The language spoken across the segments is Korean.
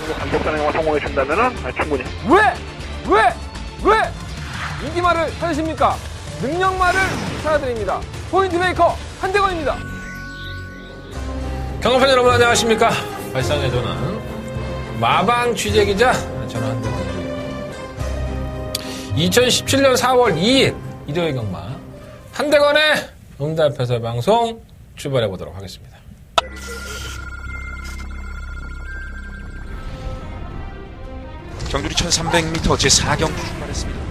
정도 감독단에 성공해준다면은 충분히. 왜? 인기말을 찾으십니까? 능력말을 찾아드립니다. 포인트 메이커 한대건입니다. 경험팬 여러분 안녕하십니까? 발상의 전환 마방 취재기자 저는 한대건입니다. 2017년 4월 2일 일요일 경마 한대건의 응답해설 방송 출발해 보도록 하겠습니다. 경주리 1300m 제4경주 출발했습니다.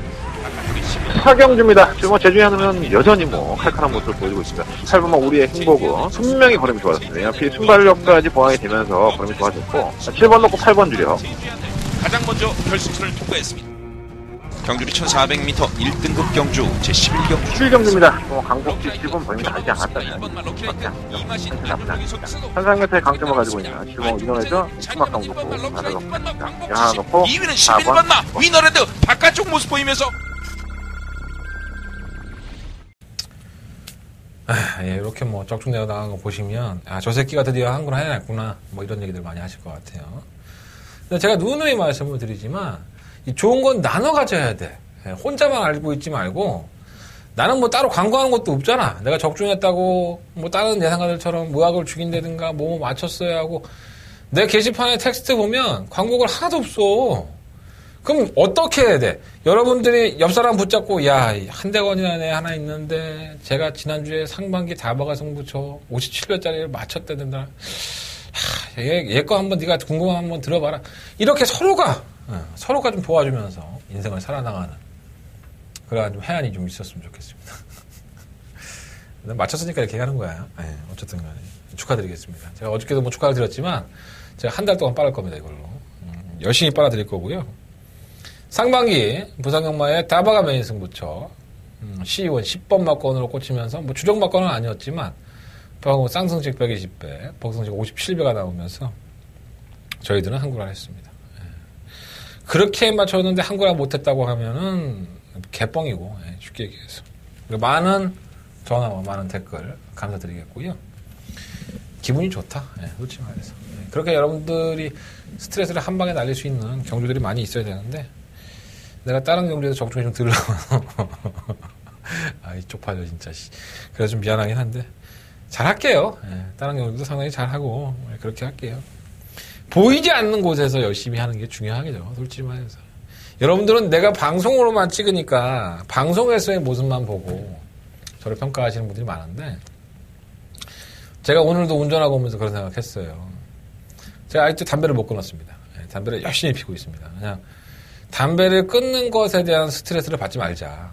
4경주입니다. 지금 제주에 하면 여전히 칼칼한 모습을 보여주고 있습니다. 8번만 우리의 행복은 분명히 걸음이 좋아졌습니다. 앞이 순발력까지 보완이 되면서 걸음이 좋아졌고 7번 넣고 8번 줄여. 가장 먼저 결승선을 통과했습니다. 경주리 1400m 1등급 경주 제11경주 7경주입니다. 강복지 7번 범위 달지 않았다면 한상몇의 강점을 가지고 있는 지금 이동해서 수막강 놓고 나를 넣고 하나 넣고 2위는 11번 마 위너랜드 바깥쪽 모습 보이면서 이렇게 쩍쭉 내어나간 거 보시면 저 새끼가 드디어 한국을 해냈구나 이런 얘기들 많이 하실 것 같아요. 근데 제가 누누이 말씀을 드리지만 이 좋은 건 나눠 가져야 돼. 혼자만 알고 있지 말고 나는 따로 광고하는 것도 없잖아. 내가 적중했다고 다른 예상가들처럼 무학을 죽인다든가 맞췄어야 하고 내 게시판에 텍스트 보면 광고가 하나도 없어. 그럼 어떻게 해야 돼? 여러분들이 옆 사람 붙잡고 야 한대건이라는 애 하나 있는데 제가 지난주에 상반기 다바가 승부처 57배짜리를 맞췄다든가 얘 거 한번 네가 궁금하면 한번 들어봐라. 이렇게 서로가 좀 도와주면서 인생을 살아나가는 그러한 좀 해안이 좀 있었으면 좋겠습니다. 맞췄으니까 이렇게 하는 거야. 어쨌든 간에 축하드리겠습니다. 제가 어저께도 축하를 드렸지만 제가 한 달 동안 빨을 겁니다. 이걸로 열심히 빨아드릴 거고요. 상반기 부산경마의 다바가 메인 승부처 시의원 10번 막건으로 꽂히면서 주력 막건은 아니었지만 쌍승식 120배, 복승식 57배가 나오면서 저희들은 한구를 했습니다. 그렇게 맞췄는데 한구를 못했다고 하면은 개뻥이고 쉽게 얘기해서 많은 전화와 많은 댓글 감사드리겠고요. 기분이 좋다. 솔직히 말해서 그렇게 여러분들이 스트레스를 한 방에 날릴 수 있는 경주들이 많이 있어야 되는데 내가 다른 경주에서 적중이 좀 들으려고 쪽팔려 진짜. 그래서 좀 미안하긴 한데 잘할게요. 다른 경우도 상당히 잘하고 그렇게 할게요. 보이지 않는 곳에서 열심히 하는 게 중요하겠죠. 솔직히 말해서. 여러분들은 내가 방송으로만 찍으니까 방송에서의 모습만 보고 저를 평가하시는 분들이 많은데 제가 오늘도 운전하고 오면서 그런 생각했어요. 제가 아직도 담배를 못 끊었습니다. 담배를 열심히 피우고 있습니다. 그냥 담배를 끊는 것에 대한 스트레스를 받지 말자.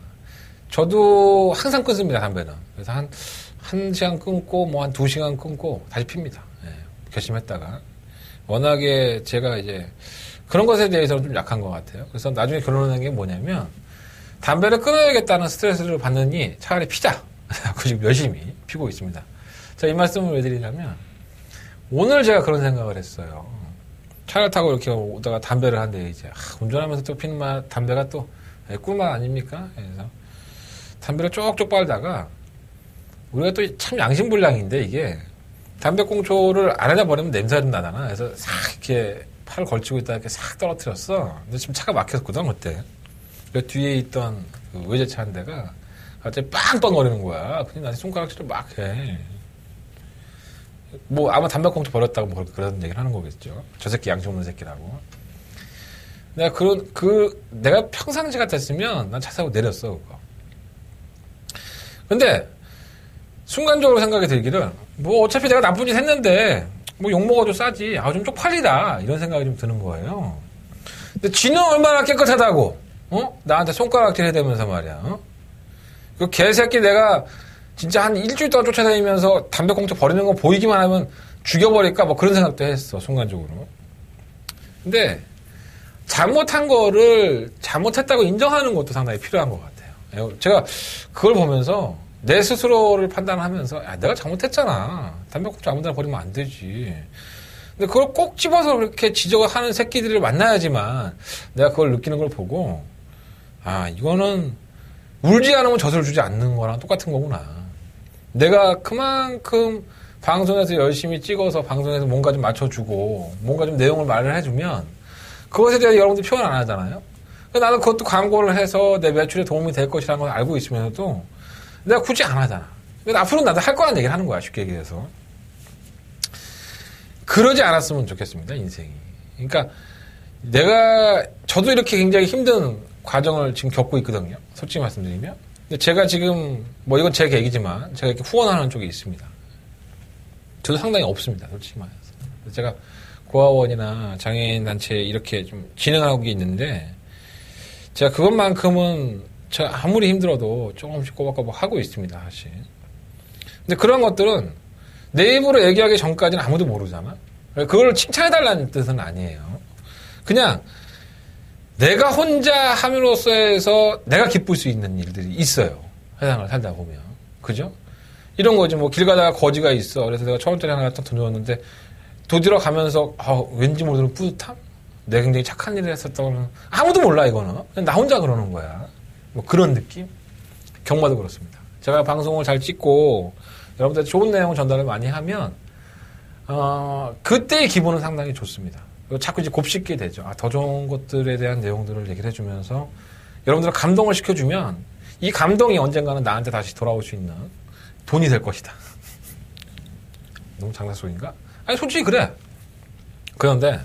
저도 항상 끊습니다, 담배는. 그래서 한 시간 끊고, 한 2시간 끊고, 다시 핍니다. 결심했다가. 워낙에 제가 그런 것에 대해서는 좀 약한 것 같아요. 그래서 나중에 결론한 게 뭐냐면, 담배를 끊어야겠다는 스트레스를 받느니 차라리 피자. 지금 열심히 피고 있습니다. 자, 이 말씀을 왜 드리냐면, 오늘 제가 그런 생각을 했어요. 차를 타고 이렇게 오다가 담배를 한대, 운전하면서 또 피는 담배가 또 꿀맛 아닙니까? 그래서 담배를 쪽쪽 빨다가 우리가 또 참 양심불량인데 이게 담배꽁초를 안에다 버리면 냄새가 좀 나잖아. 그래서 싹 이렇게 팔을 걸치고 있다가 이렇게 싹 떨어뜨렸어. 근데 지금 차가 막혔거든, 그때. 그 뒤에 있던 그 외제차 한 대가 갑자기 빵빵거리는 거야. 근데 나한테 손가락질을 막 해. 아마 담배꽁초 버렸다고 그런 얘기를 하는 거겠죠. 저 새끼 양심 없는 새끼라고. 내가 내가 평상시 같았으면 난 차 사고 내렸어, 그거. 근데, 순간적으로 생각이 들기를, 어차피 내가 나쁜 짓 했는데, 욕먹어도 싸지. 좀 쪽팔리다. 이런 생각이 좀 드는 거예요. 근데 쥐는 얼마나 깨끗하다고, 나한테 손가락질 해대면서 말이야, 그 개새끼 내가 진짜 한 일주일 동안 쫓아다니면서 담배꽁초 버리는 거 보이기만 하면 죽여버릴까? 그런 생각도 했어, 순간적으로. 근데, 잘못한 거를 잘못했다고 인정하는 것도 상당히 필요한 것 같아요. 제가 그걸 보면서 내 스스로를 판단하면서 내가 잘못했잖아. 담배꽁초 아무 데나 버리면 안 되지. 근데 그걸 꼭 집어서 그렇게 지적하는 새끼들을 만나야지만 내가 그걸 느끼는 걸 보고 이거는 울지 않으면 젖을 주지 않는 거랑 똑같은 거구나. 내가 그만큼 방송에서 열심히 찍어서 방송에서 뭔가 좀 맞춰주고 뭔가 좀 내용을 말을 해주면 그것에 대해 여러분들이 표현 안 하잖아요. 나는 그것도 광고를 해서 내 매출에 도움이 될 것이라는 걸 알고 있으면서도 내가 굳이 안 하잖아. 앞으로는 나도 할 거라는 얘기를 하는 거야, 쉽게 얘기해서. 그러지 않았으면 좋겠습니다, 인생이. 그러니까 저도 이렇게 굉장히 힘든 과정을 지금 겪고 있거든요. 솔직히 말씀드리면. 근데 제가 지금, 뭐 이건 제 계획이지만 제가 이렇게 후원하는 쪽에 있습니다. 저도 상당히 없습니다, 솔직히 말해서. 제가 고아원이나 장애인 단체 이렇게 좀 진행하고 있는데 제가 그것만큼은 제가 아무리 힘들어도 조금씩 꼬박꼬박 하고 있습니다, 사실. 근데 그런 것들은 내 입으로 얘기하기 전까지는 아무도 모르잖아. 그걸 칭찬해달라는 뜻은 아니에요. 그냥 내가 혼자 함으로써 해서 내가 기쁠 수 있는 일들이 있어요. 세상을 살다 보면. 그죠? 이런 거지. 뭐 길 가다가 거지가 있어. 그래서 내가 1,000원짜리 하나 갖다 던져줬는데 도지러 가면서 왠지 모르는 뿌듯함? 내가 굉장히 착한 일을 했었다고는 아무도 몰라, 이거는. 그냥 나 혼자 그러는 거야. 뭐 그런 느낌? 경마도 그렇습니다. 제가 방송을 잘 찍고 여러분들 좋은 내용을 전달을 많이 하면 그때의 기분은 상당히 좋습니다. 자꾸 이제 곱씹게 되죠. 더 좋은 것들에 대한 내용들을 얘기를 해주면서 여러분들을 감동을 시켜주면 이 감동이 언젠가는 나한테 다시 돌아올 수 있는 돈이 될 것이다. 너무 장난소리인가? 아니 솔직히 그래. 그런데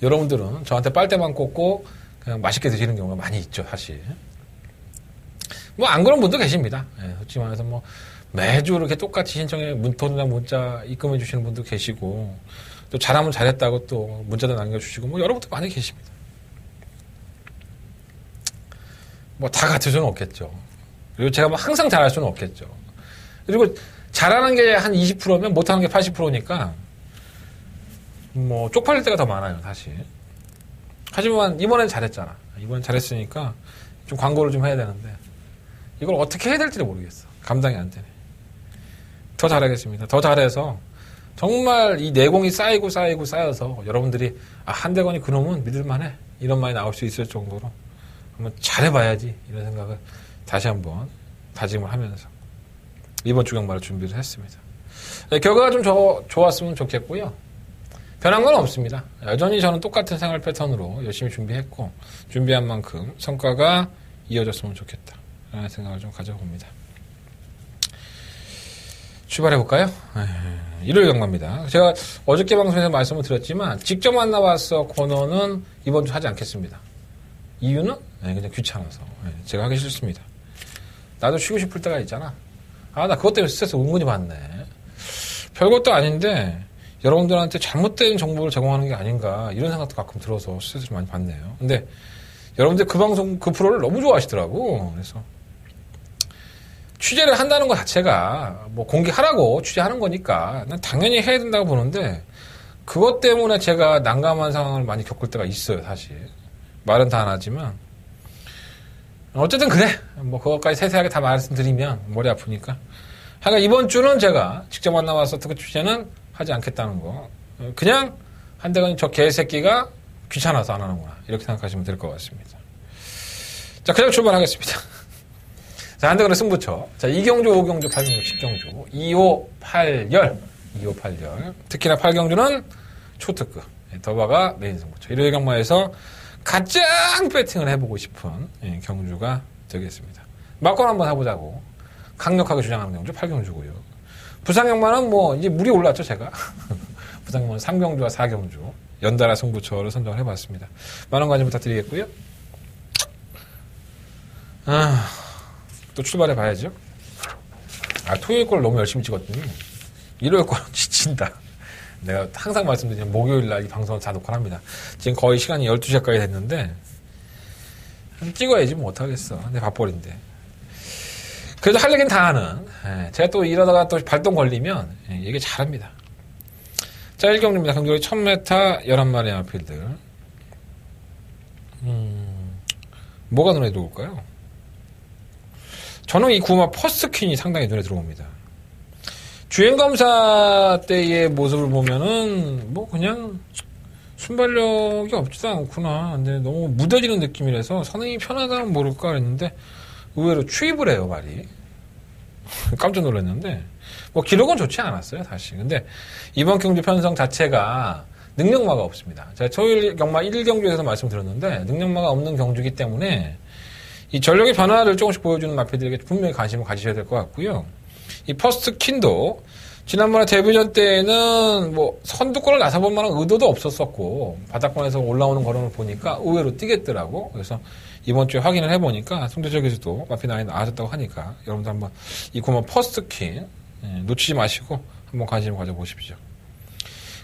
여러분들은 저한테 빨대만 꽂고 그냥 맛있게 드시는 경우가 많이 있죠, 사실. 뭐 안 그런 분도 계십니다. 예, 솔직히 말해서 뭐 매주 이렇게 똑같이 신청해 문자나 문자 입금해 주시는 분도 계시고 또 잘하면 잘했다고 또 문자도 남겨주시고 뭐 여러분들 많이 계십니다. 뭐 다 같을 수는 없겠죠. 그리고 제가 뭐 항상 잘할 수는 없겠죠. 그리고 잘하는 게 한 20%면 못하는 게 80%니까 뭐 쪽팔릴 때가 더 많아요, 사실. 하지만 이번엔 잘했잖아. 이번엔 잘했으니까 좀 광고를 좀 해야 되는데 이걸 어떻게 해야 될지를 모르겠어. 감당이 안 되네. 더 잘하겠습니다. 더 잘해서 정말 이 내공이 쌓여서 여러분들이 한대건이 그놈은 믿을만해 이런 말이 나올 수 있을 정도로 한번 잘해봐야지 이런 생각을 다시 한번 다짐을 하면서 이번 주 경마를 준비를 했습니다. 네, 결과가 좀 좋았으면 좋겠고요. 변한 건 없습니다. 여전히 저는 똑같은 생활 패턴으로 열심히 준비했고 준비한 만큼 성과가 이어졌으면 좋겠다 라는 생각을 좀 가져봅니다. 출발해볼까요? 일요일 경마입니다. 제가 어저께 방송에서 말씀을 드렸지만 직접 만나봤어 코너는 이번 주 하지 않겠습니다. 이유는? 그냥 귀찮아서. 제가 하기 싫습니다. 나도 쉬고 싶을 때가 있잖아. 나 그것 때문에 스트레스 은근히 받네. 별것도 아닌데 여러분들한테 잘못된 정보를 제공하는 게 아닌가 이런 생각도 가끔 들어서 스트레스를 많이 받네요. 근데 여러분들 그 방송 그 프로를 너무 좋아하시더라고. 그래서 취재를 한다는 것 자체가 뭐 공개하라고 취재하는 거니까 난 당연히 해야 된다고 보는데 그것 때문에 제가 난감한 상황을 많이 겪을 때가 있어요, 사실. 말은 다 안 하지만 어쨌든 그래. 뭐 그것까지 세세하게 다 말씀드리면 머리 아프니까. 하여간 이번 주는 제가 직접 만나봐서 특급 취재는 하지 않겠다는 거. 그냥 한대건이 저 개새끼가 귀찮아서 안 하는구나. 이렇게 생각하시면 될 것 같습니다. 자, 그냥 출발하겠습니다. 자, 한대건의 승부처. 자, 2경주, 5경주, 8경주, 10경주. 2, 5, 8열. 2, 5, 8열. 특히나 8경주는 초특급. 더바가 메인 승부처. 일요일 경마에서 가장 배팅을 해보고 싶은 경주가 되겠습니다. 막권 한번 해보자고 강력하게 주장하는 경주 8경주고요. 부산경마는 뭐 이제 물이 올랐죠, 제가. 부산경마는 3경주와 4경주 연달아 승부처를 선정을 해봤습니다. 많은 관심 부탁드리겠고요. 또 출발해봐야죠. 토요일 걸 너무 열심히 찍었더니 일요일 거는 지친다. 내가 항상 말씀드리는 목요일날 이 방송을 다 녹화를 합니다. 지금 거의 시간이 12시까지 됐는데 찍어야지 뭐 어떡하겠어. 내 밥벌인데. 그래도 할 얘기는 다 하는. 제가 또 이러다가 또 발동 걸리면 얘기 잘합니다. 자, 1경주입니다. 경주의 1000m 11마리 아필들. 뭐가 눈에 들어올까요? 저는 이 구마 퍼스트퀸이 상당히 눈에 들어옵니다. 주행검사 때의 모습을 보면은 뭐 그냥 순발력이 없지도 않구나. 근데 너무 무뎌지는 느낌이라서 선행이 편하다면 모를까 그랬는데 의외로 추입을 해요, 말이. 깜짝 놀랐는데 뭐 기록은 좋지 않았어요, 사실. 근데 이번 경주 편성 자체가 능력마가 없습니다. 제가 토요일 경마 1경주에서 말씀드렸는데 능력마가 없는 경주이기 때문에 이 전력의 변화를 조금씩 보여주는 마필들에게 분명히 관심을 가지셔야 될 것 같고요. 이 퍼스트 킨도 지난번에 데뷔전 때는 뭐 선두권을 나서볼 만한 의도도 없었었고 바닥권에서 올라오는 걸음을 보니까 의외로 뛰겠더라고. 그래서 이번 주에 확인을 해보니까 송대적에서도 마필 나이 나아졌다고 하니까 여러분들 한번 이 구멍 퍼스트 킨 놓치지 마시고 한번 관심을 가져보십시오.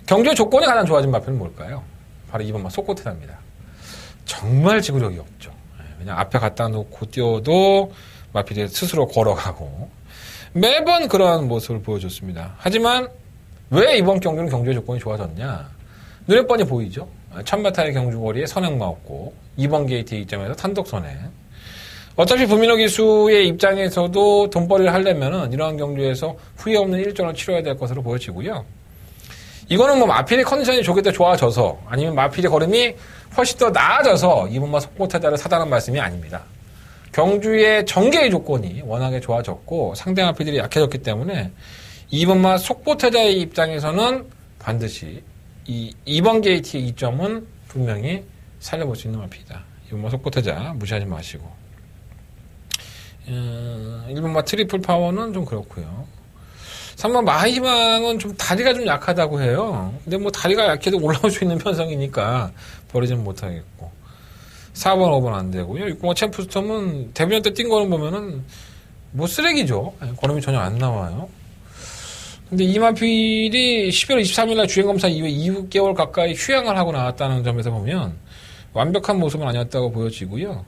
경주의 조건이 가장 좋아진 마필은 뭘까요? 바로 2번 속고태다입니다. 정말 지구력이 없죠. 그냥 앞에 갖다 놓고 뛰어도 마필이 스스로 걸어가고 매번 그러한 모습을 보여줬습니다. 하지만 왜 이번 경주는 경주의 조건이 좋아졌냐? 눈에 뻔히 보이죠. 1000m의 경주거리에 선행마 없고 2번 게이트 입장에서 단독 선행. 어차피 부민호 기수의 입장에서도 돈벌이를 하려면은 이러한 경주에서 후회 없는 일정을 치러야 될 것으로 보여지고요. 이거는 뭐 마필의 컨디션이 좋게 좋아져서 아니면 마필의 걸음이 훨씬 더 나아져서 이번마 속보태자를 사다는 말씀이 아닙니다. 경주의 전개의 조건이 워낙에 좋아졌고 상대 마필들이 약해졌기 때문에 이번마 속보태자의 입장에서는 반드시 이 2번 게이트의 이점은 분명히 살려볼 수 있는 마필이다. 이번마 속보태자 무시하지 마시고 1번마 트리플 파워는 좀 그렇고요. 3번 마희망은 좀 다리가 좀 약하다고 해요. 근데 뭐 다리가 약해도 올라올 수 있는 편성이니까 버리지는 못하겠고 4번, 5번 안 되고요. 6번 챔프스톰은 데뷔전 때 뛴 거는 보면은 뭐 쓰레기죠. 걸음이 전혀 안 나와요. 근데 이 마필이 12월 23일날 주행검사 이후에 2개월 가까이 휴양을 하고 나왔다는 점에서 보면 완벽한 모습은 아니었다고 보여지고요.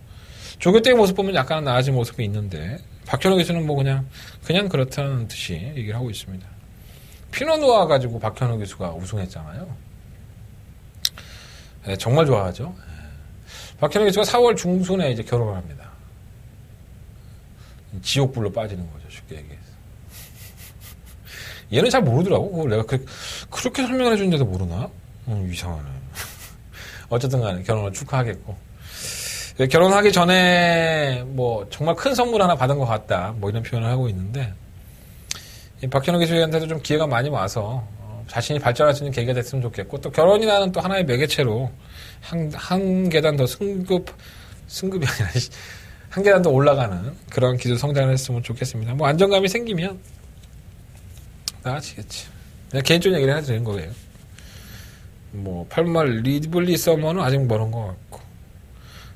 조교 때의 모습 보면 약간 나아진 모습이 있는데 박현호 기수는 뭐 그냥 그렇다는 듯이 얘기를 하고 있습니다. 피노누아 가지고 박현호 기수가 우승했잖아요. 네, 정말 좋아하죠. 박현호 기수가 4월 중순에 이제 결혼을 합니다. 지옥불로 빠지는 거죠, 쉽게 얘기해서. 얘는 잘 모르더라고. 그걸 내가 그렇게 설명을 해주는데도 모르나? 이상하네. 어쨌든 간에 결혼을 축하하겠고. 결혼하기 전에 뭐 정말 큰 선물 하나 받은 것 같다 뭐 이런 표현을 하고 있는데 박현호 기수한테도 좀 기회가 많이 와서 자신이 발전할 수 있는 계기가 됐으면 좋겠고 또 결혼이라는 또 하나의 매개체로 한 계단 더 승급이 아니라 한 계단 더 올라가는 그런 기술 성장을 했으면 좋겠습니다. 뭐 안정감이 생기면 나아지겠지. 그냥 개인적인 얘기를 해드리는 거예요. 뭐 8번 리블리 서머는 아직 멀은 것 같고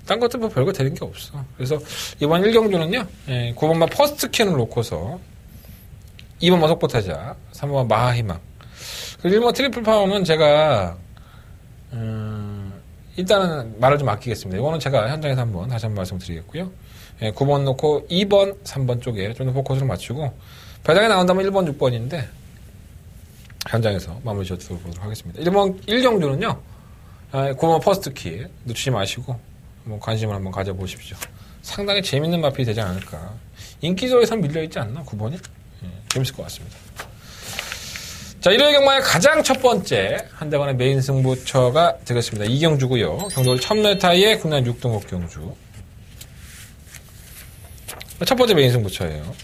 딴 것도 뭐 별거 되는 게 없어. 그래서 이번 1경주는요, 9번마 퍼스트 캔을 놓고서 2번마 속보타자, 3번마 마하희망. 그리고 1번 트리플 파워는 제가, 일단은 말을 좀 아끼겠습니다. 이거는 제가 현장에서 다시 한번 말씀드리겠고요. 9번 놓고 2번, 3번 쪽에 좀 더 포커스를 맞추고, 배당에 나온다면 1번, 6번인데, 현장에서 마무리 지어드리도록 하겠습니다. 1경주는요, 9번 퍼스트 키 놓치지 마시고, 관심을 한번 가져보십시오. 상당히 재밌는 마필이 되지 않을까. 인기조에선 밀려있지 않나? 9번이? 재밌을 것 같습니다. 자, 일요일 경마의 가장 첫 번째 한대관의 메인 승부처가 되겠습니다. 이경주고요. 경돌 1000m의 국내 6등급 경주. 첫 번째 메인 승부처예요.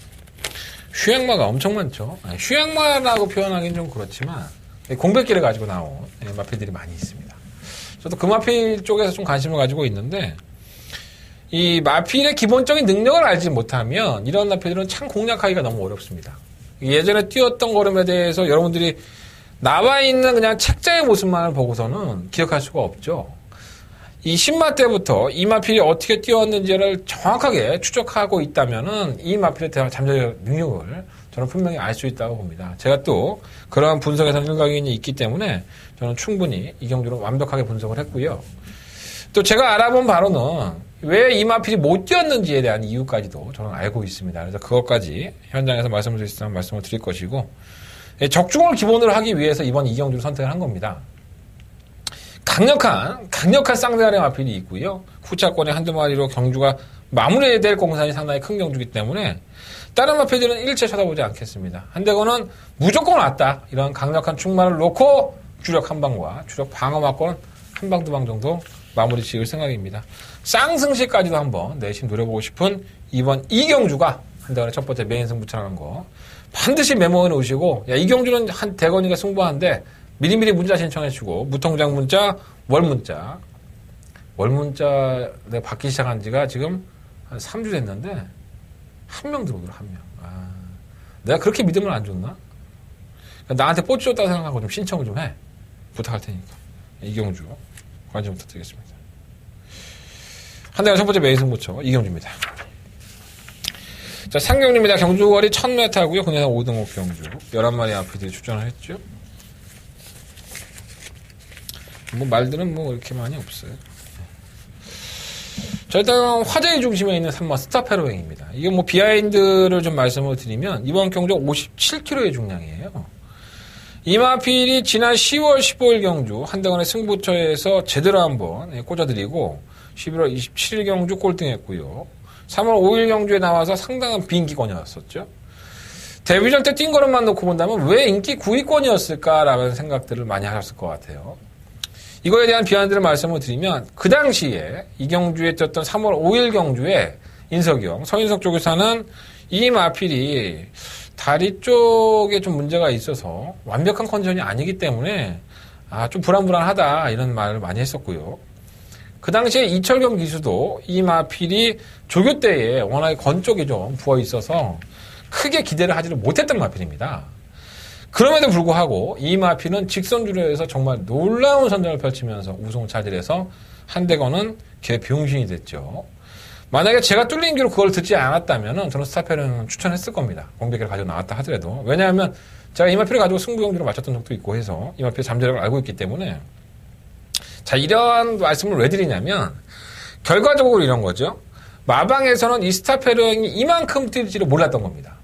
휴양마가 엄청 많죠. 휴양마라고 표현하기는 좀 그렇지만 공백기를 가지고 나온 마필들이 많이 있습니다. 저도 그 마필 쪽에서 좀 관심을 가지고 있는데 이 마필의 기본적인 능력을 알지 못하면 이런 마필들은 참 공략하기가 너무 어렵습니다. 예전에 뛰었던 걸음에 대해서 여러분들이 나와 있는 그냥 책자의 모습만을 보고서는 기억할 수가 없죠. 이 10마 때부터 이 마필이 어떻게 뛰었는지를 정확하게 추적하고 있다면은 이 마필의 잠재적 능력을 저는 분명히 알 수 있다고 봅니다. 제가 또 그러한 분석에서는 일각이 있기 때문에 저는 충분히 이 경주를 완벽하게 분석을 했고요. 또 제가 알아본 바로는 왜 이 마필이 못 뛰었는지에 대한 이유까지도 저는 알고 있습니다. 그래서 그것까지 현장에서 말씀을 드릴 수 있다면 말씀을 드릴 것이고 적중을 기본으로 하기 위해서 이번 이경주를 선택을 한 겁니다. 강력한 쌍대가리 마필이 있고요. 후차권의 한두 마리로 경주가 마무리해야 될 공산이 상당히 큰 경주이기 때문에 다른 마필들은 일체 쳐다보지 않겠습니다. 한대건은 무조건 왔다. 이런 강력한 충만을 놓고 주력 한 방과 주력 방어 막권 한 방, 두 방 정도 마무리 지을 생각입니다. 쌍승시까지도 한번 내심 노려보고 싶은 이번 이경주가 한대건의 첫 번째 메인 승부처라는 거 반드시 메모해 놓으시고, 야, 이경주는 한 대건이가 승부하는데 미리미리 문자 신청해주고, 무통장 문자, 월 문자 내가 받기 시작한 지가 지금 한 3주 됐는데, 한 명 들어오더라, 한 명. 아, 내가 그렇게 믿음을 안 줬나? 그러니까 나한테 뽀찌 줬다고 생각하고 좀 신청을 좀 해. 부탁할 테니까. 이경주. 관심 부탁드리겠습니다. 한대가 첫 번째 메인 승부처, 이경주입니다. 자, 상경주입니다. 경주거리 1000m고요. 국내산 5등급 경주. 11마리 앞이들이 출전을 했죠. 뭐 말들은 뭐 이렇게 많이 없어요. 자, 일단 화제의 중심에 있는 3마 스타페로행입니다. 이게 뭐 비하인드를 좀 말씀을 드리면 이번 경주 57kg의 중량이에요. 이마필이 지난 10월 15일 경주 한대건의 승부처에서 제대로 한번 꽂아드리고 11월 27일 경주 꼴등했고요. 3월 5일 경주에 나와서 상당한 비인기권이었었죠. 데뷔전 때 뛴 거름만 놓고 본다면 왜 인기 9위권이었을까라는 생각들을 많이 하셨을 것 같아요. 이거에 대한 비하인드를 말씀을 드리면 그 당시에 이 경주에 뛰었던 3월 5일 경주에 인석영, 서인석 조교사는 이 마필이 다리 쪽에 좀 문제가 있어서 완벽한 컨디션이 아니기 때문에 좀 불안불안하다 이런 말을 많이 했었고요. 그 당시에 이철경 기수도 이 마필이 조교 때에 워낙에 건 쪽이 좀 부어 있어서 크게 기대를 하지를 못했던 마필입니다. 그럼에도 불구하고 이 마필은 직선주로에서 정말 놀라운 선전을 펼치면서 우승을 차지해서 한대건은 개병신이 됐죠. 만약에 제가 뚫린 귀로 그걸 듣지 않았다면 저는 스타페로는 추천했을 겁니다. 공백기를 가지고 나왔다 하더라도. 왜냐하면 제가 이마필을 가지고 승부경주를 맞췄던 적도 있고 해서 이마필의 잠재력을 알고 있기 때문에. 자, 이러한 말씀을 왜 드리냐면 결과적으로 이런 거죠. 마방에서는 이 스타페로행이 이만큼 뛸지를 몰랐던 겁니다.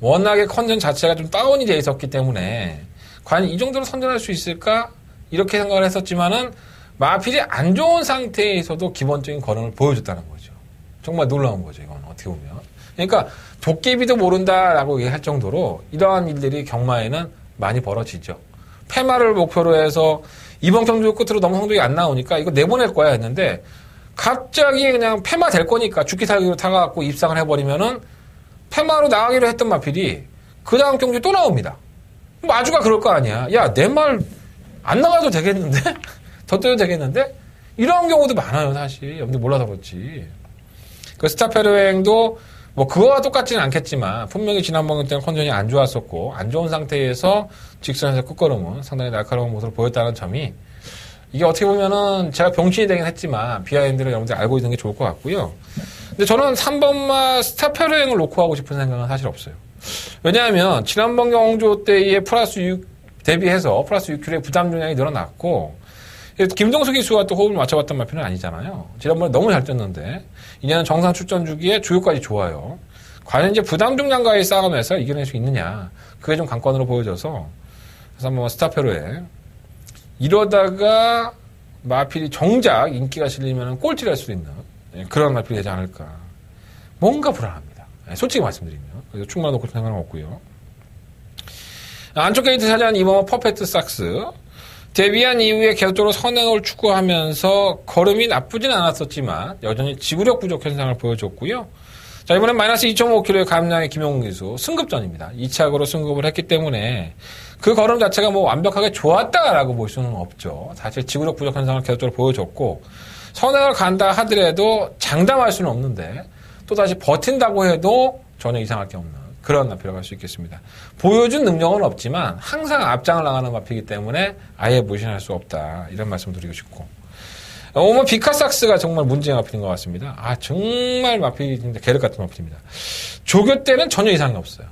워낙에 컨디션 자체가 좀 다운이 돼 있었기 때문에 과연 이 정도로 선전할 수 있을까? 이렇게 생각을 했었지만은 마필이 안 좋은 상태에서도 기본적인 걸음을 보여줬다는 거죠. 정말 놀라운 거죠, 이건 어떻게 보면. 그러니까 도깨비도 모른다라고 얘기할 정도로 이러한 일들이 경마에는 많이 벌어지죠. 폐마를 목표로 해서 이번 경주 끝으로 너무 성적이 안 나오니까 이거 내보낼 거야 했는데 갑자기 그냥 폐마 될 거니까 죽기 살기로 타가지고 입상을 해버리면은 폐마로 나가기로 했던 마필이 그 다음 경주에 또 나옵니다. 마주가 그럴 거 아니야. 야, 내 말 안 나가도 되겠는데? 더 뛰어도 되겠는데? 이런 경우도 많아요, 사실. 여러분들 몰라서 그렇지. 그 스타페로행도 뭐 그거와 똑같지는 않겠지만 분명히 지난번 때는 컨디션이 안 좋았었고 안 좋은 상태에서 직선에서 끝걸음은 상당히 날카로운 모습을 보였다는 점이 이게 어떻게 보면은 제가 병신이 되긴 했지만 비하인드를 여러분들 알고 있는 게 좋을 것 같고요. 근데 저는 3번마 스타페로행을 놓고 하고 싶은 생각은 사실 없어요. 왜냐하면 지난번 경주 때의 플러스 6 대비해서 플러스 6kg의 부담 중량이 늘어났고 김동수 기수와 또 호흡을 맞춰봤던 마필은 아니잖아요. 지난번에 너무 잘 뛰었는데 이제는 정상 출전 주기에 주요까지 좋아요. 과연 이제 부담 중량과의 싸움에서 이겨낼 수 있느냐, 그게 좀 관건으로 보여져서 그래서 한번 스타페로에 이러다가 마필이 정작 인기가 실리면 꼴찌를 할 수도 있는 그런 마필이 되지 않을까. 뭔가 불안합니다. 솔직히 말씀드리면. 그래서 충분히 놓고 생각은 없고요. 안쪽 게이트 차지한 이번 퍼펙트 삭스. 데뷔한 이후에 계속적으로 선행을 추구하면서 걸음이 나쁘진 않았었지만 여전히 지구력 부족 현상을 보여줬고요. 자, 이번엔 마이너스 2.5kg의 감량의 김용훈 기수 승급전입니다. 2착으로 승급을 했기 때문에 그 걸음 자체가 뭐 완벽하게 좋았다라고 볼 수는 없죠. 사실 지구력 부족 현상을 계속적으로 보여줬고 선행을 간다 하더라도 장담할 수는 없는데 또다시 버틴다고 해도 전혀 이상할 게 없는 그런 마피라고 할 수 있겠습니다. 보여준 능력은 없지만 항상 앞장을 나가는 마피이기 때문에 아예 무신할 수 없다. 이런 말씀 드리고 싶고. 오늘 비카삭스가 정말 문제의 마피인 것 같습니다. 정말 마피인데 계륵 같은 마피입니다. 조교 때는 전혀 이상이 없어요.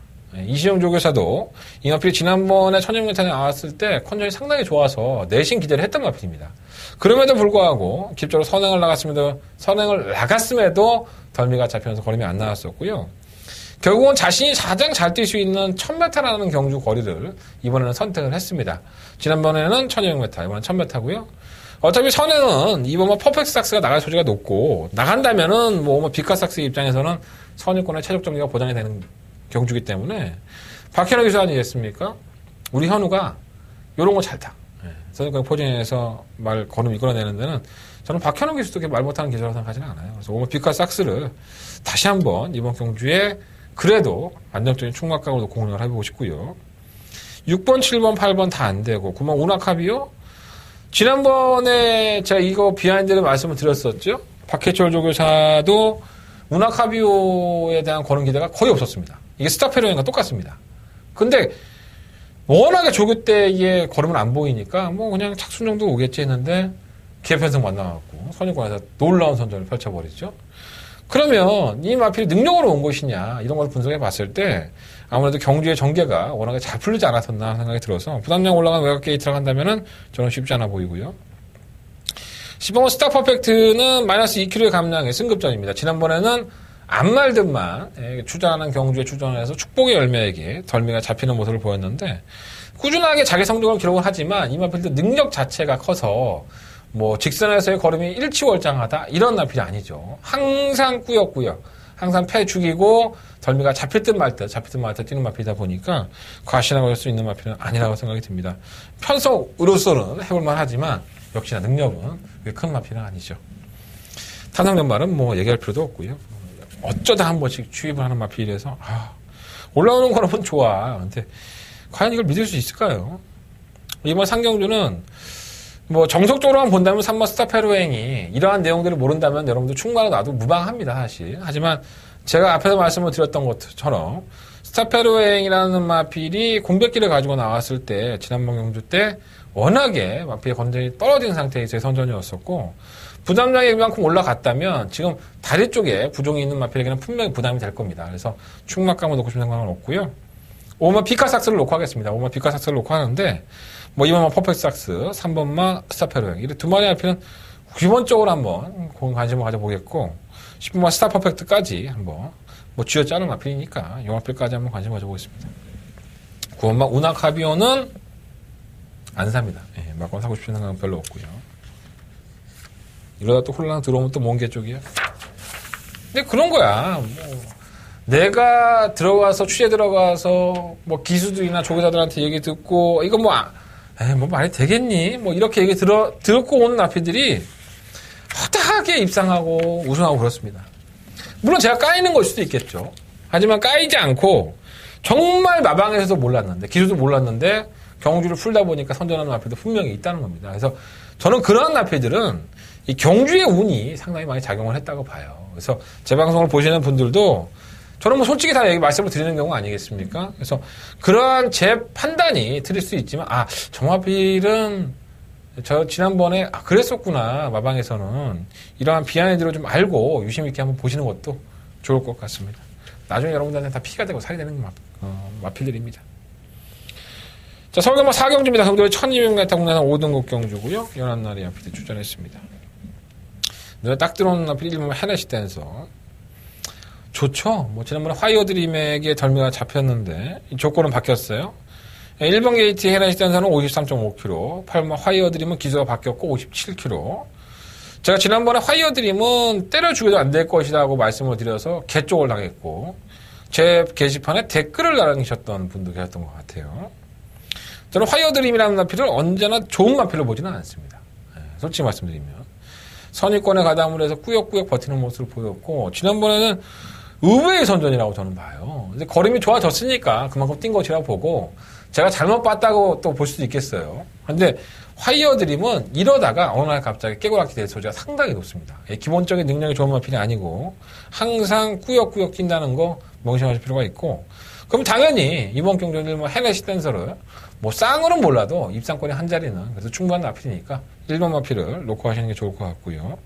이시영 조교사도 이 마피 지난번에 천연명탄에 나왔을 때 컨디션이 상당히 좋아서 내신 기대를 했던 마피입니다. 그럼에도 불구하고 기본적으로 선행을 나갔음에도 덜미가 잡히면서 걸음이 안 나왔었고요. 결국은 자신이 가장 잘 뛸 수 있는 1000m라는 경주 거리를 이번에는 선택을 했습니다. 지난번에는 1200m, 이번엔 1000m고요. 어차피 선행은 이번 퍼펙트 삭스가 나갈 소지가 높고 나간다면은 뭐 비카삭스 입장에서는 선유권의 최적 정리가 보장이 되는 경주기 때문에 박현우 기수 아니겠습니까? 우리 현우가 요런 거 잘 타. 선유권 포진에서 말 걸음 이끌어내는 데는 저는 박현우 기수도 말 못하는 기수라고 생각하지는 않아요. 그래서 오늘 비카삭스를 다시 한번 이번 경주에 그래도 안정적인 충막각으로 공략을 해보고 싶고요. 6번, 7번, 8번 다 안 되고 9번 우나카비오? 지난번에 제가 이거 비하인드를 말씀을 드렸었죠. 박해철 조교사도 우나카비오에 대한 거는 기대가 거의 없었습니다. 이게 스타페로인과 똑같습니다. 근데 워낙에 조교 때의 걸음은 안 보이니까 뭐 그냥 착순 정도 오겠지 했는데 기회편성 만나갖고 선유권에서 놀라운 선전을 펼쳐버리죠. 그러면 이 마필이 능력으로 온 것이냐 이런 걸 분석해 봤을 때 아무래도 경주의 전개가 워낙에 잘 풀리지 않았었나 생각이 들어서 부담량 올라간 외곽 게이트라고 한다면은 저는 쉽지 않아 보이고요. 10번 스타 퍼펙트는 마이너스 2kg의 감량의 승급전입니다. 지난번에는 안 말든만 추전하는 경주에 추전해서 축복의 열매에게 덜미가 잡히는 모습을 보였는데 꾸준하게 자기 성적을 기록을 하지만 이 마필도 능력 자체가 커서 뭐 직선에서의 걸음이 일치월장하다 이런 마필이 아니죠. 항상 꾸역꾸역 항상 패 죽이고 덜미가 잡힐 듯 말 듯 뛰는 마필이다 보니까 과신하고 할 수 있는 마필은 아니라고 생각이 듭니다. 편성으로서는 해볼만 하지만 역시나 능력은 큰 마필은 아니죠. 탄상전말은 뭐 얘기할 필요도 없고요. 어쩌다 한 번씩 추입을 하는 마필이라서 올라오는 거는 좋아. 근데 과연 이걸 믿을 수 있을까요? 이번 상경주는 뭐 정석적으로만 본다면 3번 스타페로행이 이러한 내용들을 모른다면 여러분들 충분히 놔도 무방합니다 사실. 하지만 제가 앞에서 말씀을 드렸던 것처럼 스타페로행이라는 마필이 공백기를 가지고 나왔을 때 지난번 경주 때 워낙에 마필의 건전이 떨어진 상태에서의 선전이었었고 부담량이 이만큼 올라갔다면 지금 다리 쪽에 부종이 있는 마필에게는 분명히 부담이 될 겁니다. 그래서 충막감을 놓고 싶은 생각은 없고요. 5번 피카삭스를 놓고 하겠습니다. 5번 피카삭스를 놓고 하는데 뭐 2번만 퍼펙트삭스, 3번만 스타페로행 이 두 마리 마필은 기본적으로 한번 관심을 가져보겠고 10번만 스타 퍼펙트까지 한번 뭐 쥐어짜는 마필이니까 이 마필까지 한번 관심 가져보겠습니다. 9번만 우나카비오는 안 삽니다. 예, 막건 사고 싶은 생각은 별로 없고요. 이러다 또 홀랑 들어오면 또 몽개 쪽이야. 근데 그런 거야. 뭐 내가 들어가서 취재 들어가서 뭐 기수들이나 조교사들한테 얘기 듣고 이거 뭐 말이 되겠니? 뭐 이렇게 얘기 듣고 오는 나피들이 허다하게 입상하고 우승하고 그렇습니다. 물론 제가 까이는 걸 수도 있겠죠. 하지만 까이지 않고 정말 마방에서도 몰랐는데 기수도 몰랐는데 경주를 풀다 보니까 선전하는 나피도 분명히 있다는 겁니다. 그래서 저는 그러한 나피들은 이 경주의 운이 상당히 많이 작용을 했다고 봐요. 그래서 제 방송을 보시는 분들도 저는 뭐 솔직히 다 말씀을 드리는 경우 아니겠습니까? 그래서 그러한 제 판단이 틀릴 수 있지만 저 마필은 저 지난번에 그랬었구나 마방에서는 이러한 비하인드를 좀 알고 유심 있게 한번 보시는 것도 좋을 것 같습니다. 나중에 여러분들한테 다 피가 되고 살이 되는 마필들입니다. 자, 서울경마 4경주입니다. 서울경마 1200m 국내산 5등급 경주고요. 11날이 앞에 출전했습니다. 눈에 딱 들어오는 앞에 1번 헤네시 댄서. 좋죠. 뭐, 지난번에 화이어 드림에게 덜미가 잡혔는데, 이 조건은 바뀌었어요. 1번 게이트 헤네시 댄서는 53.5kg, 8번 화이어 드림은 기수가 바뀌었고 57kg. 제가 지난번에 화이어 드림은 때려 죽여도 안 될 것이라고 말씀을 드려서 개쪽을 당했고, 제 게시판에 댓글을 달아주셨던 분도 계셨던 것 같아요. 저는 화이어 드림이라는 마필을 언제나 좋은 마필로 보지는 않습니다. 솔직히 말씀드리면. 선입권에 가담을 해서 꾸역꾸역 버티는 모습을 보였고, 지난번에는 의외의 선전이라고 저는 봐요. 근데 걸음이 좋아졌으니까 그만큼 뛴 것이라고 보고, 제가 잘못 봤다고 또 볼 수도 있겠어요. 근데 화이어 드림은 이러다가 어느 날 갑자기 깨고락이 될 소지가 상당히 높습니다. 기본적인 능력이 좋은 마필이 아니고, 항상 꾸역꾸역 뛴다는 거 명심하실 필요가 있고, 그럼 당연히 이번 경주는 뭐 헤네시 댄서를 뭐 쌍으로는 몰라도 입상권이 한 자리는 그래서 충분한 마필이니까 1번 마필을 놓고 하시는 게 좋을 것 같고요.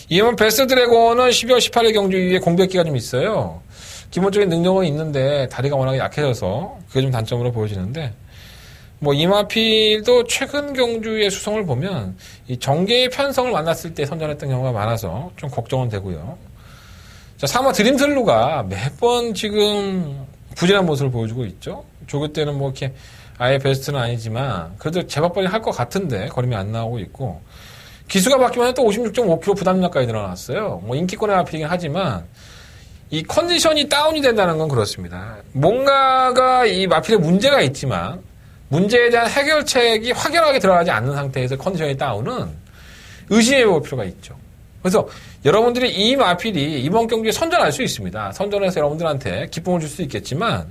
이번 베스트 드래곤은 12월 18일 경주 이후에 공백기가 좀 있어요. 기본적인 능력은 있는데 다리가 워낙에 약해져서 그게 좀 단점으로 보여지는데 뭐 이 마필도 최근 경주의 수성을 보면 이 정계의 편성을 만났을 때 선전했던 경우가 많아서 좀 걱정은 되고요. 자, 3화 드림슬루가 매번 지금 부진한 모습을 보여주고 있죠. 조교 때는 뭐 이렇게 아예 베스트는 아니지만 그래도 제법 빨리 할 것 같은데 걸음이 안 나오고 있고 기수가 바뀌면 또 56.5kg 부담량까지 늘어났어요. 뭐 인기권의 마필이긴 하지만 이 컨디션이 다운이 된다는 건 그렇습니다. 뭔가가 이 마필에 문제가 있지만 문제에 대한 해결책이 확연하게 들어가지 않는 상태에서 컨디션이 다운은 의심해 볼 필요가 있죠. 그래서 여러분들이 이 마필이 이번 경기에 선전할 수 있습니다. 선전해서 여러분들한테 기쁨을 줄 수 있겠지만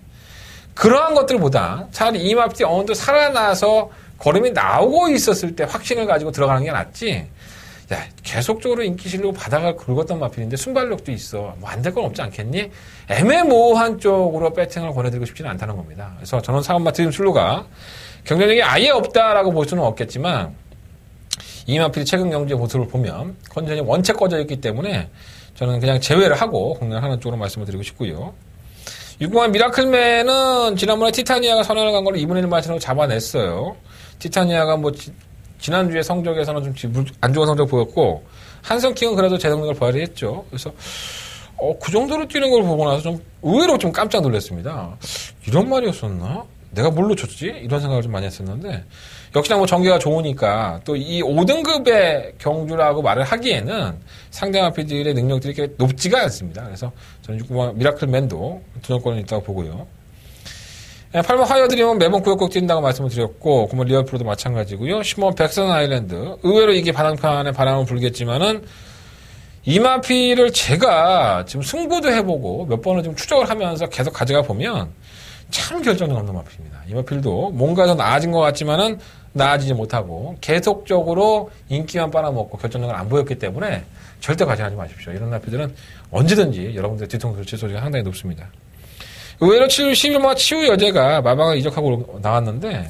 그러한 것들보다 차라리 이 마필이 어느 정도 살아나서 걸음이 나오고 있었을 때 확신을 가지고 들어가는 게 낫지. 야, 계속적으로 인기 실로 바닥을 긁었던 마필인데 순발력도 있어. 뭐 안 될 건 없지 않겠니? 애매모호한 쪽으로 배팅을 권해드리고 싶지는 않다는 겁니다. 그래서 저는 사건마 드림 슬로가 경쟁력이 아예 없다라고 볼 수는 없겠지만 이 마필이 최근 경기의 모습을 보면 컨디션이 원체 꺼져 있기 때문에 저는 그냥 제외를 하고 공략하는 쪽으로 말씀을 드리고 싶고요. 6번 미라클맨은 지난번에 티타니아가 선언을 간 걸 2분의 1 마치라고 잡아냈어요. 티타니아가 뭐 지난주에 성적에서는 좀 안 좋은 성적 보였고 한성킹은 그래도 제 성적을 발휘했죠. 그래서 그 정도로 뛰는 걸 보고 나서 좀 의외로 좀 깜짝 놀랐습니다. 이런 말이었었나? 내가 뭘로 쳤지? 이런 생각을 좀 많이 했었는데 역시나 뭐 전개가 좋으니까 또 이 5등급의 경주라고 말을 하기에는 상대 마필들의 능력들이 이렇게 높지가 않습니다. 그래서 저는 6번 미라클맨도 도전권은 있다고 보고요. 8번 하이어드림은 매번 구역국 뛴다고 말씀을 드렸고 9번 리얼프로도 마찬가지고요. 10번 백선 아일랜드 의외로 이게 바람판에 바람은 불겠지만은 이 마필을 제가 지금 승부도 해보고 몇 번을 좀 추적을 하면서 계속 가져가 보면 참 결정력 없는 마필입니다. 이 마필도 뭔가 더 나아진 것 같지만은 나아지지 못하고 계속적으로 인기만 빨아먹고 결정력을 안 보였기 때문에 절대 과신하지 마십시오. 이런 마필들은 언제든지 여러분들의 뒤통수를 칠 소리가 상당히 높습니다. 의외로 11마 치유 여제가 마방을 이적하고 나왔는데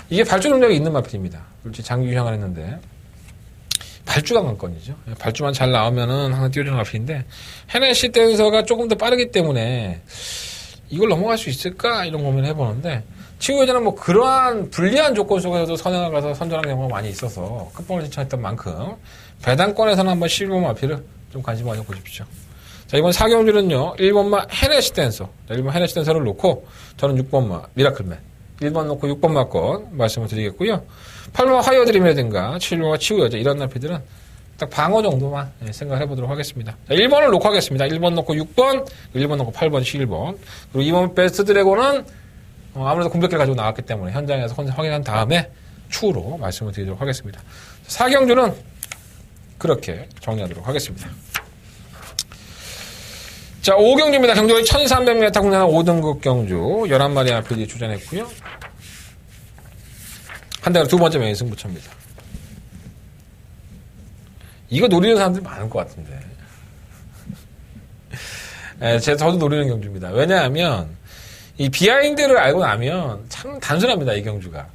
이게 발주 능력이 있는 마필입니다. 솔직히 장기 유형을 했는데 발주가 관건이죠. 발주만 잘 나오면은 항상 뛰어주는 마필인데 헤네시 댄서가 조금 더 빠르기 때문에 이걸 넘어갈 수 있을까? 이런 고민을 해보는데 치유 여제는 뭐 그러한 불리한 조건 속에서도 선행을 가서 선전한 경우가 많이 있어서 끝번을 신청했던 만큼 배당권에서는 한번 11번 마필을 좀 관심 많이 보십시오. 자, 이번 4경주는요, 1번마 헤네시 댄서. 자, 1번 헤네시 댄서를 놓고, 저는 6번마 미라클맨. 1번 놓고 6번마 건 말씀을 드리겠고요. 8번 하이어드림이라든가, 7번마 치우여자, 이런 나피들은 딱 방어 정도만 생각을 해보도록 하겠습니다. 자, 1번을 놓고 하겠습니다. 1번 놓고 6번, 1번 놓고 8번, 11번. 그리고 2번 베스트 드래곤은, 아무래도 공격기를 가지고 나왔기 때문에 현장에서 확인한 다음에 추후로 말씀을 드리도록 하겠습니다. 4경주는 그렇게 정리하도록 하겠습니다. 자, 5경주입니다. 경주가 1300m 국내한 5등급 경주. 11마리 마필이 출전했고요. 한대가 두 번째 메인 승부처입니다. 이거 노리는 사람들이 많을 것 같은데. 저도 노리는 경주입니다. 왜냐하면, 이 비하인드를 알고 나면 참 단순합니다, 이 경주가.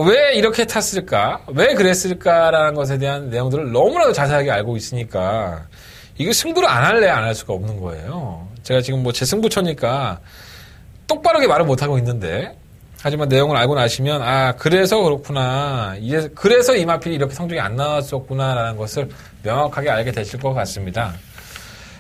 왜 이렇게 탔을까? 왜 그랬을까라는 것에 대한 내용들을 너무나도 자세하게 알고 있으니까, 이거 승부를 안 할래 안 할 수가 없는 거예요. 제가 지금 뭐 제 승부처니까 똑바르게 말을 못하고 있는데 하지만 내용을 알고 나시면 그래서 그렇구나. 그래서 이 마필이 이렇게 성적이 안 나왔었구나라는 것을 명확하게 알게 되실 것 같습니다.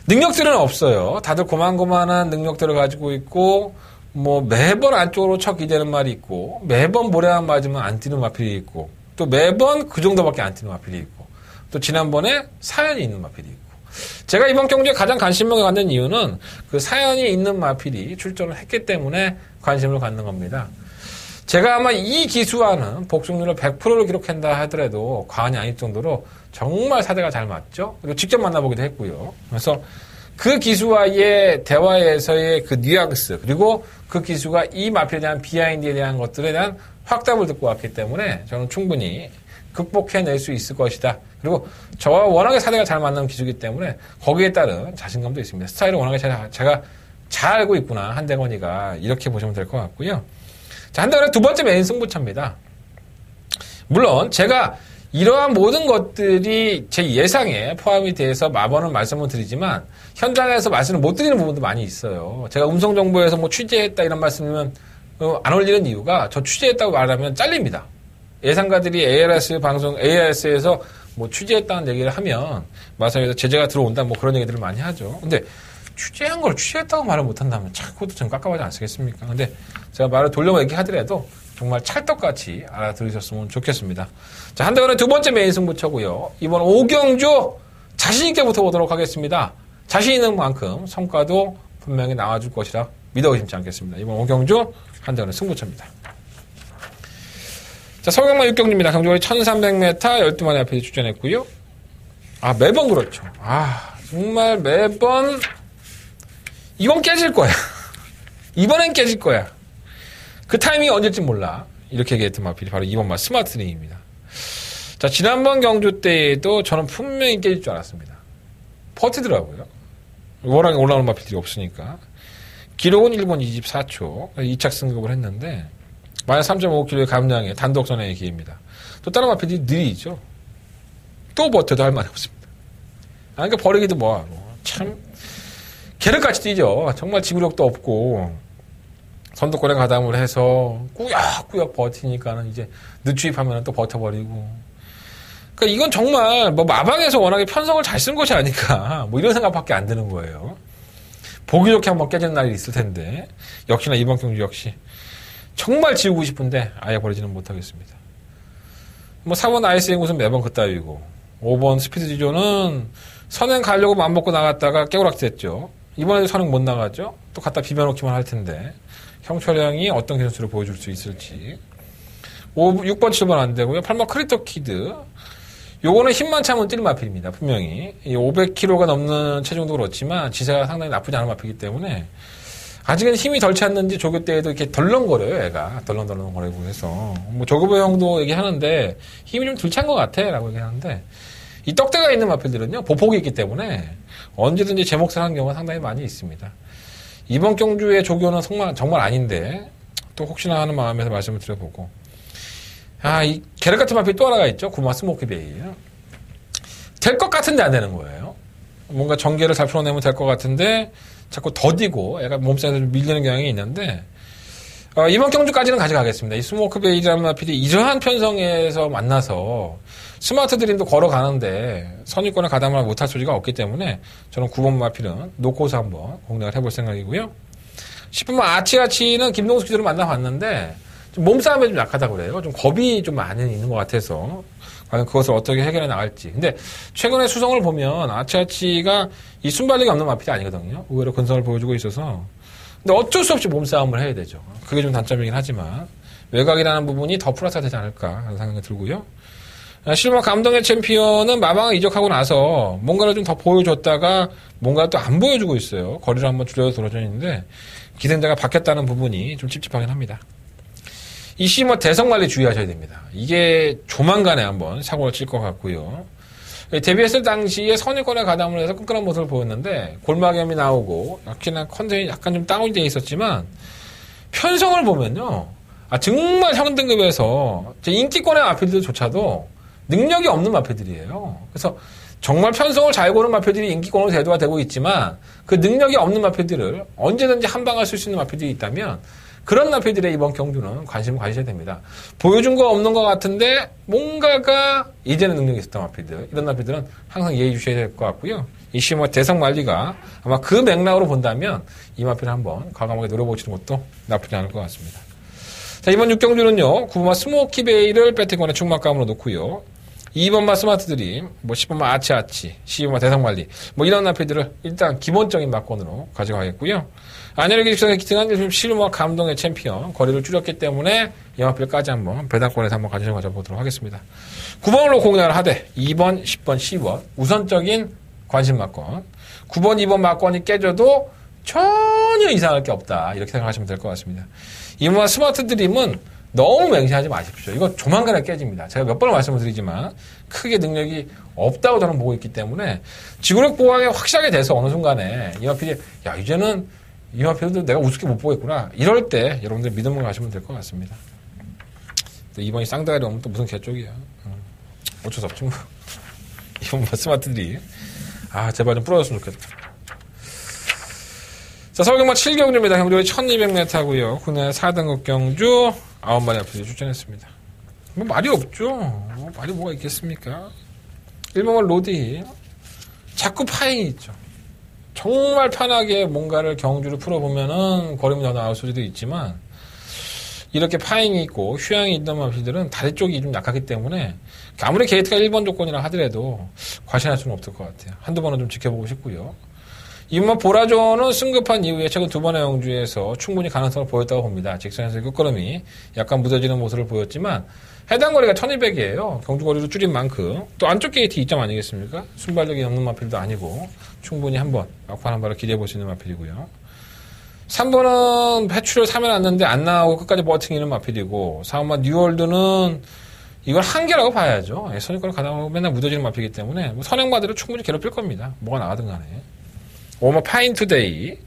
능력들은 없어요. 다들 고만고만한 능력들을 가지고 있고 뭐 매번 안쪽으로 쳐 기대는 말이 있고 매번 모래만 맞으면 안 뛰는 마필이 있고 또 매번 그 정도밖에 안 뛰는 마필이 있고 또 지난번에 사연이 있는 마필이 있고 제가 이번 경기에 가장 관심을 갖는 이유는 그 사연이 있는 마필이 출전을 했기 때문에 관심을 갖는 겁니다. 제가 아마 이 기수와는 복승률을 100%를 기록한다 하더라도 과언이 아닐 정도로 정말 사대가 잘 맞죠. 그리고 직접 만나보기도 했고요. 그래서 그 기수와의 대화에서의 그 뉘앙스 그리고 그 기수가 이 마필에 대한 비하인드에 대한 것들에 대한 확답을 듣고 왔기 때문에 저는 충분히 극복해낼 수 있을 것이다. 그리고 저와 워낙에 사대가 잘 맞는 기수이기 때문에 거기에 따른 자신감도 있습니다. 스타일을 워낙에 제가 잘 알고 있구나. 한대건이가 이렇게 보시면 될 것 같고요. 자, 한대건의 두 번째 메인 승부차입니다. 물론 제가 이러한 모든 것들이 제 예상에 포함이 돼서 마번은 말씀을 드리지만 현장에서 말씀을 못 드리는 부분도 많이 있어요. 제가 음성정보에서 뭐 취재했다 이런 말씀이면 안 올리는 이유가 저 취재했다고 말하면 잘립니다. 예상가들이 ARS에서 뭐 취재했다는 얘기를 하면 마사에서 제재가 들어온다 뭐 그런 얘기들을 많이 하죠. 근데 취재한 걸 취재했다고 말을 못한다면 자꾸도 좀 깝깝하지 않겠습니까? 근데 제가 말을 돌려 얘기하더라도 정말 찰떡같이 알아들으셨으면 좋겠습니다. 자, 한대건의 두 번째 메인 승부처고요. 이번 5경주 자신있게 붙어보도록 하겠습니다. 자신 있는 만큼 성과도 분명히 나와줄 것이라 믿어 의심치 않겠습니다. 이번 5경주 한대건의 승부처입니다. 자, 서경만 6경주입니다. 경주가 1300m 12마리 앞에 출전했고요. 매번 그렇죠. 정말 매번 이건 깨질 거야. 이번엔 깨질 거야. 그 타이밍이 언제일지 몰라. 이렇게 얘기했던 마필이 바로 2번 마 스마트 링입니다. 자, 지난번 경주 때에도 저는 분명히 깨질 줄 알았습니다. 버티더라고요. 워낙에 올라오는 마필들이 없으니까. 기록은 1분 24초. 2착 승급을 했는데, 마이너스 3.5kg의 감량에 단독선의 기회입니다. 또 다른 마필들이 느리죠. 또 버텨도 할 말이 없습니다. 그러니까 버리기도 뭐하고. 참, 개를같이 뛰죠. 정말 지구력도 없고, 선두권에 가담을 해서 꾸역꾸역 버티니까는 이제 늦추입하면 또 버텨버리고. 그러니까 이건 정말 뭐 마방에서 워낙에 편성을 잘 쓴 것이 아닐까. 뭐 이런 생각밖에 안 드는 거예요. 보기 좋게 한번 깨지는 날이 있을 텐데. 역시나 이번 경주 역시. 정말 지우고 싶은데 아예 버리지는 못하겠습니다. 뭐 4번 ISN 곳은 매번 그따위고. 5번 스피드 지조는 선행 가려고 맘먹고 나갔다가 깨우락됐죠. 이번에도 선행 못 나가죠. 또 갖다 비벼놓기만 할 텐데. 형철량이 어떤 기술을 보여줄 수 있을지. 6번, 7번 안 되고요. 8번 크리터 키드. 요거는 힘만 차면 뛸 마필입니다. 분명히. 500kg가 넘는 체중도 그렇지만 지세가 상당히 나쁘지 않은 마필이기 때문에 아직은 힘이 덜 찼는지 조교 때에도 이렇게 덜렁거려요. 애가. 덜렁덜렁거리고 해서. 뭐 조교부 형도 얘기하는데 힘이 좀 덜 찬 것 같아. 라고 얘기하는데 이 떡대가 있는 마필들은요. 보폭이 있기 때문에 언제든지 제 몫을 하는 경우가 상당히 많이 있습니다. 이번 경주의 조교는 정말 아닌데 또 혹시나 하는 마음에서 말씀을 드려보고 이 계략 같은 마필 또 하나가 있죠. 구마 스모키베이. 될 것 같은데 안 되는 거예요. 뭔가 전개를 잘 풀어내면 될 것 같은데 자꾸 더디고 애가 몸싸움에서 좀 밀리는 경향이 있는데 이번 경주까지는 가져가겠습니다. 이 스모크베이라는 마필이 이러한 편성에서 만나서 스마트 드림도 걸어가는데 선유권에 가담을 못할 소지가 없기 때문에 저는 9번 마필은 놓고서 한번 공략을 해볼 생각이고요. 10번 아치아치는 김동수 기자로 만나봤는데 좀 몸싸움에 좀 약하다고 그래요. 좀 겁이 좀 많이 있는 것 같아서 과연 그것을 어떻게 해결해 나갈지. 근데 최근에 수성을 보면 아치아치가 이 순발력이 없는 마필이 아니거든요. 의외로 근성을 보여주고 있어서. 근데 어쩔 수 없이 몸싸움을 해야 되죠. 그게 좀 단점이긴 하지만 외곽이라는 부분이 더 플러스가 되지 않을까 하는 생각이 들고요. 실버 감동의 챔피언은 마방을 이적하고 나서 뭔가를 좀 더 보여줬다가 뭔가를 또 안 보여주고 있어요. 거리를 한번 줄여서 돌아져 있는데 기생자가 바뀌었다는 부분이 좀 찝찝하긴 합니다. 이 시머 대성관리 주의하셔야 됩니다. 이게 조만간에 한번 사고를 칠 것 같고요. 데뷔했을 당시에 선유권에 가담을 해서 끈끈한 모습을 보였는데 골막염이 나오고 역시나 컨디션이 약간 좀 다운이 되어 있었지만 편성을 보면요. 정말 형 등급에서 인기권의 마필들조차도 능력이 없는 마필들이에요. 그래서 정말 편성을 잘 고른 마필들이 인기권으로 대두가 되고 있지만 그 능력이 없는 마필들을 언제든지 한 방을 쓸 수 있는 마필들이 있다면 그런 마필들의 이번 경주는 관심을 가지셔야 됩니다. 보여준 거 없는 것 같은데 뭔가가 이제는 능력이 있었던 마필들. 이런 마필들은 항상 예의 주셔야 될 것 같고요. 이 시머 대성 관리가 아마 그 맥락으로 본다면 이 마필을 한번 과감하게 노려보시는 것도 나쁘지 않을 것 같습니다. 자, 이번 6경주는요. 9번마 스모키베이를 배팅권에 충막감으로 놓고요. 2번마 스마트 드림, 10번마 아치아치, 12번마 대성관리, 이런 마필들을 일단 기본적인 막권으로 가져가겠고요. 안열기 직선에 기능한 실버 감동의 챔피언, 거리를 줄였기 때문에 이 마필까지 한번 배당권에서 한번 가져보도록 하겠습니다. 9번으로 공략을 하되 2번, 10번, 12번 우선적인 관심 막권. 9번, 2번 막권이 깨져도 전혀 이상할 게 없다. 이렇게 생각하시면 될 것 같습니다. 이번 스마트 드림은 너무 맹신하지 마십시오. 이거 조만간에 깨집니다. 제가 몇 번을 말씀을 드리지만 크게 능력이 없다고 저는 보고 있기 때문에 지구력 보강이 확실하게 돼서 어느 순간에 이 마필이 이제는 이 마필도 내가 우습게 못 보겠구나. 이럴 때 여러분들 믿음을 가시면 될 것 같습니다. 이번이 쌍다리 오면 또 무슨 개쪽이야. 어쩔 수 없지 뭐. 이번 스마트들이 제발 좀 부러졌으면 좋겠다. 자, 서울경마 7경주입니다. 경주가 1200m고요. 국내 4등급 경주 9마리 앞에서 출전했습니다. 말이 없죠. 말이 뭐가 있겠습니까? 1번은 로디. 자꾸 파행이 있죠. 정말 편하게 뭔가를 경주를 풀어보면은 거리면 더 나올 수도 있지만 이렇게 파행이 있고 휴양이 있던 마필들은 다리 쪽이 좀 약하기 때문에 아무리 게이트가 1번 조건이라 하더라도 과신할 수는 없을 것 같아요. 한두 번은 좀 지켜보고 싶고요. 이번 보라조는 승급한 이후에 최근 두 번의 영주에서 충분히 가능성을 보였다고 봅니다. 직선에서 끝걸음이 약간 무뎌지는 모습을 보였지만 해당 거리가 1200이에요. 경주 거리로 줄인 만큼 또 안쪽 게이트 2점 아니겠습니까? 순발력이 없는 마필도 아니고 충분히 한번 막판 한 발을 기대해 볼 수 있는 마필이고요. 3번은 패출을 사면 왔는데 안 나오고 끝까지 버팅이는 마필이고 4번만 뉴월드는 이걸 한계라고 봐야죠. 선입권을 가다 보면 맨날 묻어지는 마필이기 때문에 뭐 선행마대로 충분히 괴롭힐 겁니다. 뭐가 나가든 간에. 5번 파인 투데이.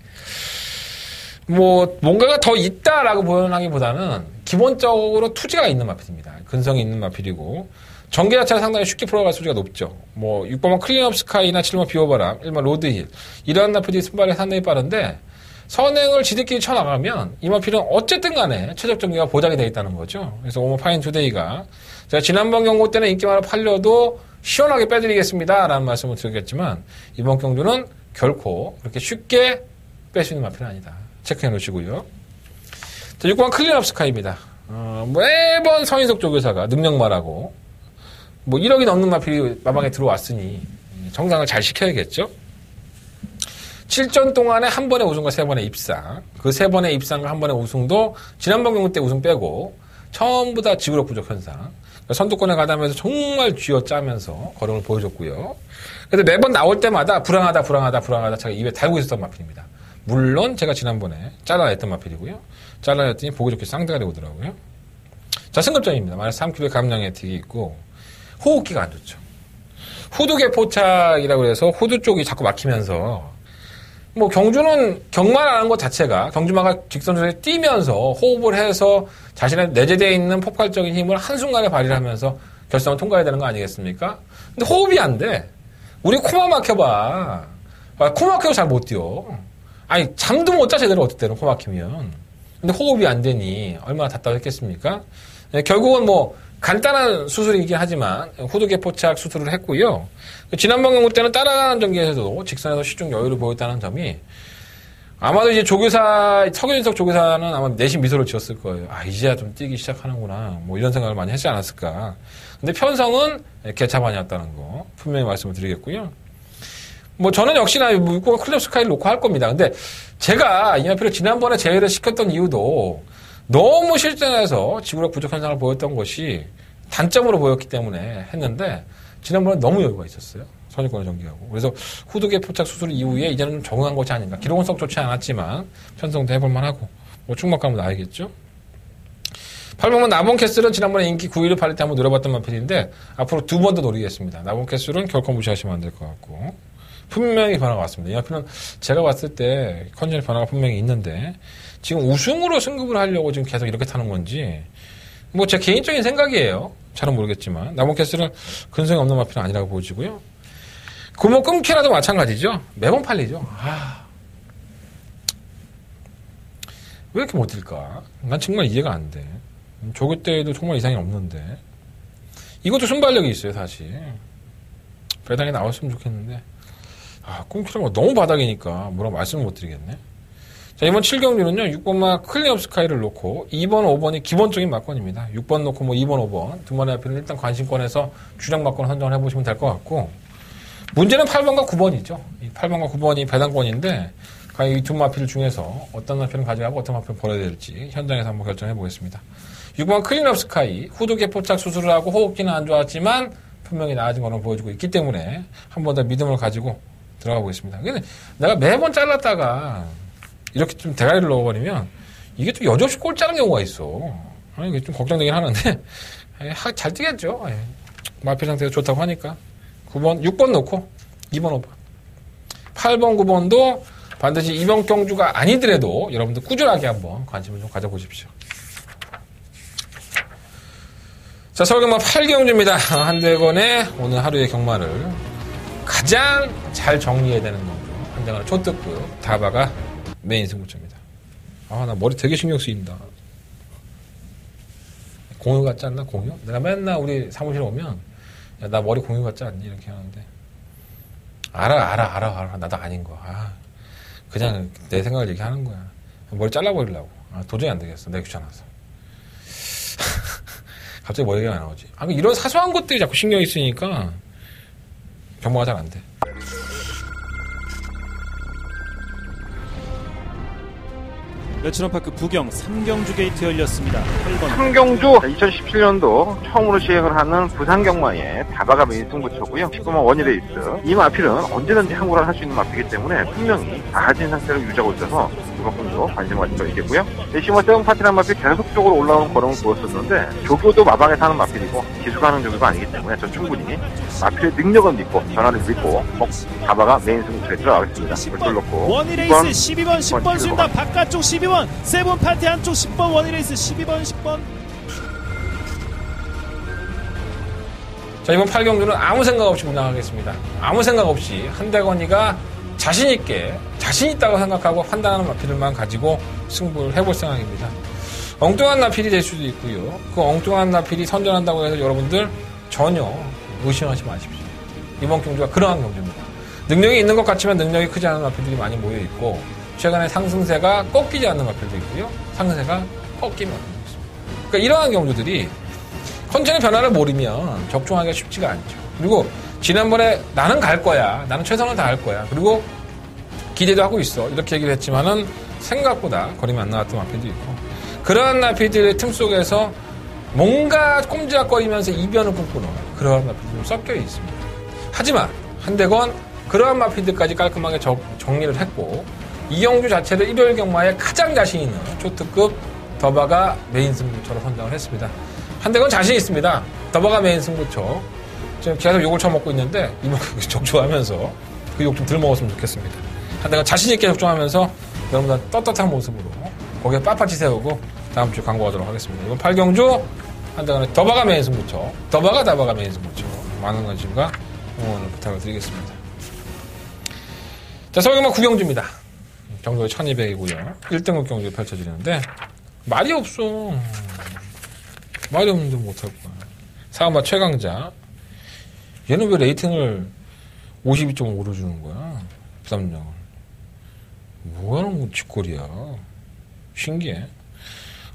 뭐 뭔가가 더 있다라고 표현하기보다는 기본적으로 투지가 있는 마필입니다. 근성이 있는 마필이고 전개 자체가 상당히 쉽게 풀어갈 소지가 높죠. 뭐 6번은 클린업 스카이나 7번 비오바람, 1번 로드힐 이러한 마필이 순발이 상당히 빠른데 선행을 지들끼리 쳐나가면 이 마필은 어쨌든 간에 최적 정기가 보장이 되어 있다는 거죠. 그래서 5번 파인 투데이가 제가 지난번 경고 때는 인기만을 팔려도 시원하게 빼드리겠습니다 라는 말씀을 드렸겠지만 이번 경주는 결코 그렇게 쉽게 뺄 수 있는 마필은 아니다. 체크해 놓으시고요. 자, 6번 클린업 스카이입니다. 매번 서인석 조교사가 능력말하고 뭐 1억이 넘는 마필이 마방에 들어왔으니 정상을 잘 시켜야겠죠. 7전 동안에 한 번의 우승과 3번의 입상. 그 3번의 입상과 한 번의 우승도 지난번 경기 때 우승 빼고 전부 다 지구력 부족 현상. 선두권에 가다면서 정말 쥐어짜면서 걸음을 보여줬고요. 그래서 매번 나올 때마다 불안하다 제가 입에 달고 있었던 마필입니다. 물론 제가 지난번에 잘라냈던 마필이고요. 잘라냈더니 보기 좋게 쌍대가 되고더라고요. 자, 승급점입니다. 마이너스 3kg의 감량 혜택이 있고 호흡기가 안 좋죠. 후두개 포착이라고 해서 후두 쪽이 자꾸 막히면서 뭐 경주는 경마라는 것 자체가 경주마가 직선적으로 뛰면서 호흡을 해서 자신의 내재되어 있는 폭발적인 힘을 한순간에 발휘를 하면서 결승을 통과해야 되는 거 아니겠습니까? 근데 호흡이 안 돼. 우리 코만 막혀봐. 코 막혀도 잘 못 뛰어. 아니 잠도 못 자 제대로 어떨 때는 코 막히면. 근데 호흡이 안 되니 얼마나 답답했겠습니까? 네, 결국은 뭐 간단한 수술이긴 하지만 후두개 포착 수술을 했고요. 지난번 경우 때는 따라가는 전기에서도 직선에서 시중 여유를 보였다는 점이 아마도 이제 서균석 조교사는 아마 내심 미소를 지었을 거예요. 아, 이제야 좀 뛰기 시작하는구나. 뭐 이런 생각을 많이 했지 않았을까. 근데 편성은 개차반이었다는 거 분명히 말씀을 드리겠고요. 뭐 저는 역시나 클럽 스카이를 놓고 할 겁니다. 근데 제가 이 마필을 지난번에 제외를 시켰던 이유도 너무 실전에서 지구력 부족 현상을 보였던 것이 단점으로 보였기 때문에 했는데 지난번에 너무 여유가 있었어요. 선입권을 전개하고. 그래서 후두개 포착 수술 이후에 이제는 좀 적응한 것이 아닌가. 기록은 썩 좋지 않았지만 편성도 해볼 만하고 뭐 충막감은 나야겠죠. 8번은 나본캐슬은 지난번에 인기 9위를 팔릴 때 한번 노려봤던 마필인데 앞으로 2번 더 노리겠습니다. 나본캐슬은 결코 무시하시면 안 될 것 같고 분명히 변화가 왔습니다. 이 마필은 제가 봤을 때 컨디션 변화가 분명히 있는데 지금 우승으로 승급을 하려고 지금 계속 이렇게 타는 건지 뭐 제 개인적인 생각이에요. 잘은 모르겠지만 나본캐슬은 근성이 없는 마필은 아니라고 보여지고요. 구멍 끊기라도 마찬가지죠. 매번 팔리죠. 왜 이렇게 못 뛸까? 난 정말 이해가 안 돼. 조교 때에도 정말 이상이 없는데 이것도 순발력이 있어요. 사실 배당이 나왔으면 좋겠는데 끊기라고 너무 바닥이니까 뭐라고 말씀을 못 드리겠네. 자, 이번 7경주는요, 6번마 클린업 스카이를 놓고 2번, 5번이 기본적인 막권입니다. 6번 놓고 뭐 2번, 5번 두 마리 앞에는 일단 관심권에서 주력 막권 선정을 해보시면 될 것 같고 문제는 8번과 9번이죠. 이 8번과 9번이 배당권인데 과연 이 두 마필 중에서 어떤 마필은 가져가고 어떤 마필은 버려야 될지 현장에서 한번 결정해 보겠습니다. 6번 클린업 스카이 후두개 포착 수술을 하고 호흡기는 안 좋았지만 분명히 나아진 거는 보여주고 있기 때문에 한 번 더 믿음을 가지고 들어가 보겠습니다. 근데 내가 매번 잘랐다가 이렇게 좀 대가리를 넣어버리면 이게 또 여지없이 골 짜는 경우가 있어. 이게 좀 걱정되긴 하는데 잘 뛰겠죠. 마필 상태가 좋다고 하니까 9번, 6번 넣고 2번, 5번 8번, 9번도 반드시 이번 경주가 아니더라도 여러분들 꾸준하게 한번 관심을 좀 가져보십시오. 자, 서울경마 8경주입니다. 한대건의 오늘 하루의 경마를 가장 잘 정리해야 되는 경주 한대건의 초특급 다바가 메인 승부처입니다. 나 머리 되게 신경 쓰인다. 공유 같지 않나? 공유? 내가 맨날 우리 사무실에 오면 야, 나 머리 공유 같지 않니? 이렇게 하는데 알아. 나도 아닌 거야. 그냥 내 생각을 얘기하는 거야. 머리 잘라버리려고. 도저히 안 되겠어. 내가 귀찮아서. 갑자기 머리 얘기가 나오지. 이런 사소한 것들이 자꾸 신경이 쓰니까 경마가 잘 안 돼. 여치런파크 부경 3경주 게이트 열렸습니다. 8번 상경주 2017년도 처음으로 시행을 하는 부산경마의 다바가 메인 승부처고요. 10번만 원이레이스. 이 마필은 언제든지 항구를 할 수 있는 마필이기 때문에 분명히 나아진 상태를 유지하고 있어서 이만큼도 관심을 가질 수 있겠고요. 대시모 세븐파티라는 마필이 계속적으로 올라오는 걸음을 보였었는데 조교도 마방에 사는 마필이고 기술하는 조교가 아니기 때문에 저 충분히 마필의 능력은 믿고 변화를 믿고 다바가 메인 승부처에 들어가겠습니다. 물돌 넣고 원이레이스 12번 10번 쏜다. 바깥쪽 12번 세븐파티 안쪽 10번 원이레이스 12번 10번. 자, 이번 8경주는 아무 생각 없이 운항하겠습니다. 아무 생각 없이 한대건이가 자신 있다고 생각하고 판단하는 마필들만 가지고 승부를 해볼 생각입니다. 엉뚱한 나필이 될 수도 있고요. 그 엉뚱한 나필이 선전한다고 해서 여러분들 전혀 의심하지 마십시오. 이번 경주가 그러한 경주입니다. 능력이 있는 것 같지만 능력이 크지 않은 마필들이 많이 모여있고 최근에 상승세가 꺾이지 않는 마필도 있고요. 상승세가 꺾이는 마필도 있습니다. 그러니까 이러한 경주들이 컨디션의 변화를 모르면 적중하기가 쉽지가 않죠. 그리고 지난번에 나는 갈 거야. 나는 최선을 다할 거야. 그리고 기대도 하고 있어. 이렇게 얘기를 했지만은 생각보다 거리면 안 나왔던 마필도 있고 그러한 마필들의 틈 속에서 뭔가 꼼지락거리면서 이변을 꿈꾸는 그러한 마필들이 좀 섞여 있습니다. 하지만 한대건 그러한 마필들까지 깔끔하게 정리를 했고 이 경주 자체를 일요일 경마에 가장 자신 있는 초특급 더바가 메인 승부처로 선정을 했습니다. 한대건 자신 있습니다. 더바가 메인 승부처. 지금 계속 욕을 처먹고 있는데 이만큼 적중하면서 그 욕 좀 덜 먹었으면 좋겠습니다. 한대건 자신 있게 적중하면서 여러분들 떳떳한 모습으로 거기에 빳빳이 세우고 다음 주에 광고하도록 하겠습니다. 이번 8경주 한대건의 더바가 메인 승부처. 다바가 메인 승부처. 많은 관심과 응원을 부탁을 드리겠습니다. 자, 서울경마 9경주입니다. 경주가 1200이고요. 1등급 경주 펼쳐지는데 말이 없어. 말이 없는데 못할 거야. 사은마 최강자. 얘는 왜 레이팅을 52.5로 주는 거야? 부담력을. 뭐하는 짓거리야. 신기해.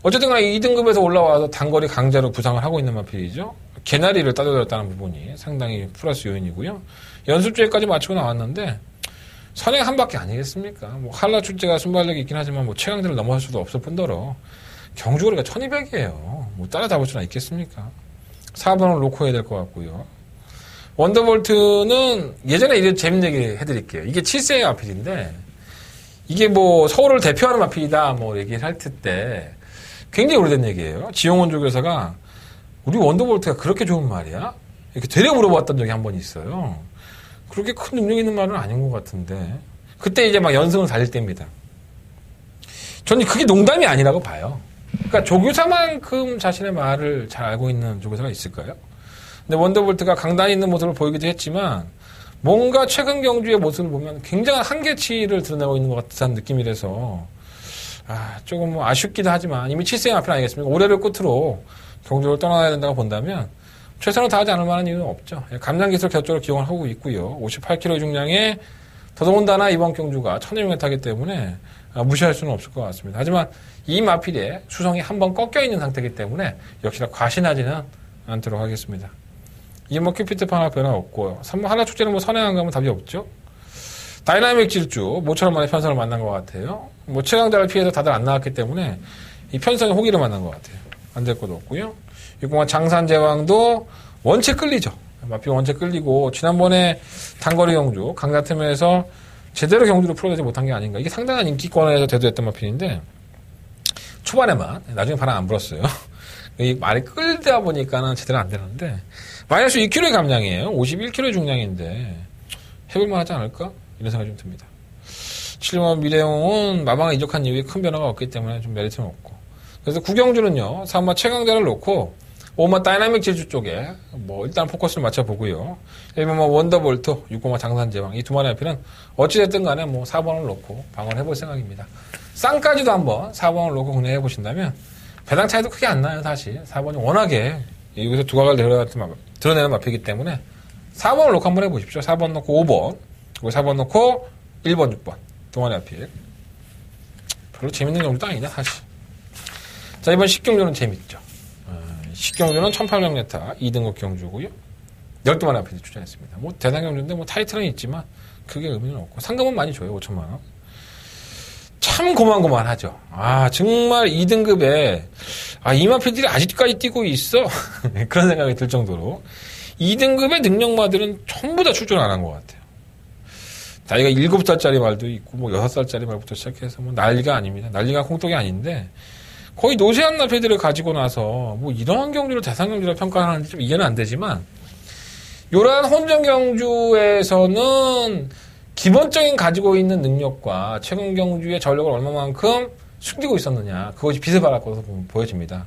어쨌든 간에 2등급에서 올라와서 단거리 강자로 부상을 하고 있는 마필이죠. 개나리를 따져들었다는 부분이 상당히 플러스 요인이고요. 연습주에까지 마치고 나왔는데 선행 한 바퀴 아니겠습니까? 뭐 한라 출제가 순발력이 있긴 하지만 뭐 최강자를 넘어설 수도 없을 뿐더러 경주거리가 1200이에요. 뭐 따라잡을 수나 있겠습니까? 4번을 놓고 해야 될 것 같고요. 원더볼트는 예전에 이런 재밌는 얘기 해드릴게요. 이게 7세의 마필인데 이게 뭐 서울을 대표하는 마필이다 뭐 얘기를 할 때 굉장히 오래된 얘기예요. 지용원 조교사가 우리 원더볼트가 그렇게 좋은 말이야? 이렇게 되려 물어봤던 적이 한 번 있어요. 그렇게 큰 능력 있는 말은 아닌 것 같은데 그때 이제 막 연승을 달릴 때입니다. 저는 그게 농담이 아니라고 봐요. 그러니까 조교사만큼 자신의 말을 잘 알고 있는 조교사가 있을까요? 근데 원더볼트가 강단이 있는 모습을 보이기도 했지만 뭔가 최근 경주의 모습을 보면 굉장한 한계치를 드러내고 있는 것 같은 느낌이라서 조금 뭐 아쉽기도 하지만 이미 7세의 마필 아니겠습니까? 올해를 끝으로 경주를 떠나야 된다고 본다면 최선을 다하지 않을 만한 이유는 없죠. 감량기술 격조를 기용을 하고 있고요. 58kg 중량에 더더군다나 이번 경주가 1200m이기 때문에 무시할 수는 없을 것 같습니다. 하지만 이 마필의 수성이 한번 꺾여 있는 상태이기 때문에 역시나 과신하지는 않도록 하겠습니다. 이게 뭐 큐피트판 하나 변화 없고요. 3번 하나 축제는 뭐 선행 안 가면 답이 없죠. 다이나믹 질주 모처럼 만에 편성을 만난 것 같아요. 뭐 최강자를 피해서 다들 안 나왔기 때문에 이 편성의 호기를 만난 것 같아요. 안 될 것도 없고요. 6공화 장산제왕도 원체 끌리죠. 마필 원체 끌리고 지난번에 단거리 경주 강자 틈에서 제대로 경주를 풀어내지 못한 게 아닌가. 이게 상당한 인기권에서 대두했던 마필인데 초반에만 나중에 바람 안 불었어요. 이 말이 끌다 보니까는 제대로 안 되는데 마이너스 2kg의 감량이에요. 51kg 중량인데 해볼만 하지 않을까? 이런 생각이 좀 듭니다. 7번 미래용은 마방에 이적한 이후에 큰 변화가 없기 때문에 좀 메리트는 없고 그래서 구경주는요 3번 최강자를 놓고 5번 다이나믹 질주 쪽에 뭐 일단 포커스를 맞춰보고요. 1번 원더볼트, 6번 장산제왕 이 두 마리 앞에는 어찌됐든 간에 뭐 4번을 놓고 방어를 해볼 생각입니다. 쌍까지도 한번 4번을 놓고 군행해 보신다면 배당 차이도 크게 안 나요. 사실 4번이 워낙에 여기서 두각을 드러내는 마피이기 때문에 4번을 놓고 한번 해보십시오. 4번 놓고 5번 그리고 4번 놓고 1번, 6번 두 마리 앞에 별로 재밌는 경주도 아니냐 사실. 자 이번 10경주는 재밌죠. 10경주는 1800m 2등급 경주고요. 12마리 앞에 출전했습니다. 뭐 대단 경주인데 뭐 타이틀은 있지만 크게 의미는 없고 상금은 많이 줘요. 5천만 원. 참 고만고만하죠. 정말 2등급에, 이 마필들이 아직까지 뛰고 있어? 그런 생각이 들 정도로. 2등급의 능력마들은 전부 다 출전 안 한 것 같아요. 나이가 7살짜리 말도 있고, 6살짜리 말부터 시작해서 난리가 아닙니다. 난리가 콩떡이 아닌데, 거의 노쇠한 마필들을 가지고 나서, 이러한 경주를 대상 경주로 평가하는데 좀 이해는 안 되지만, 요런 혼전 경주에서는 기본적인 가지고 있는 능력과 최근 경주의 전력을 얼마만큼 숨기고 있었느냐, 그것이 빛을 발할 것으로 보여집니다.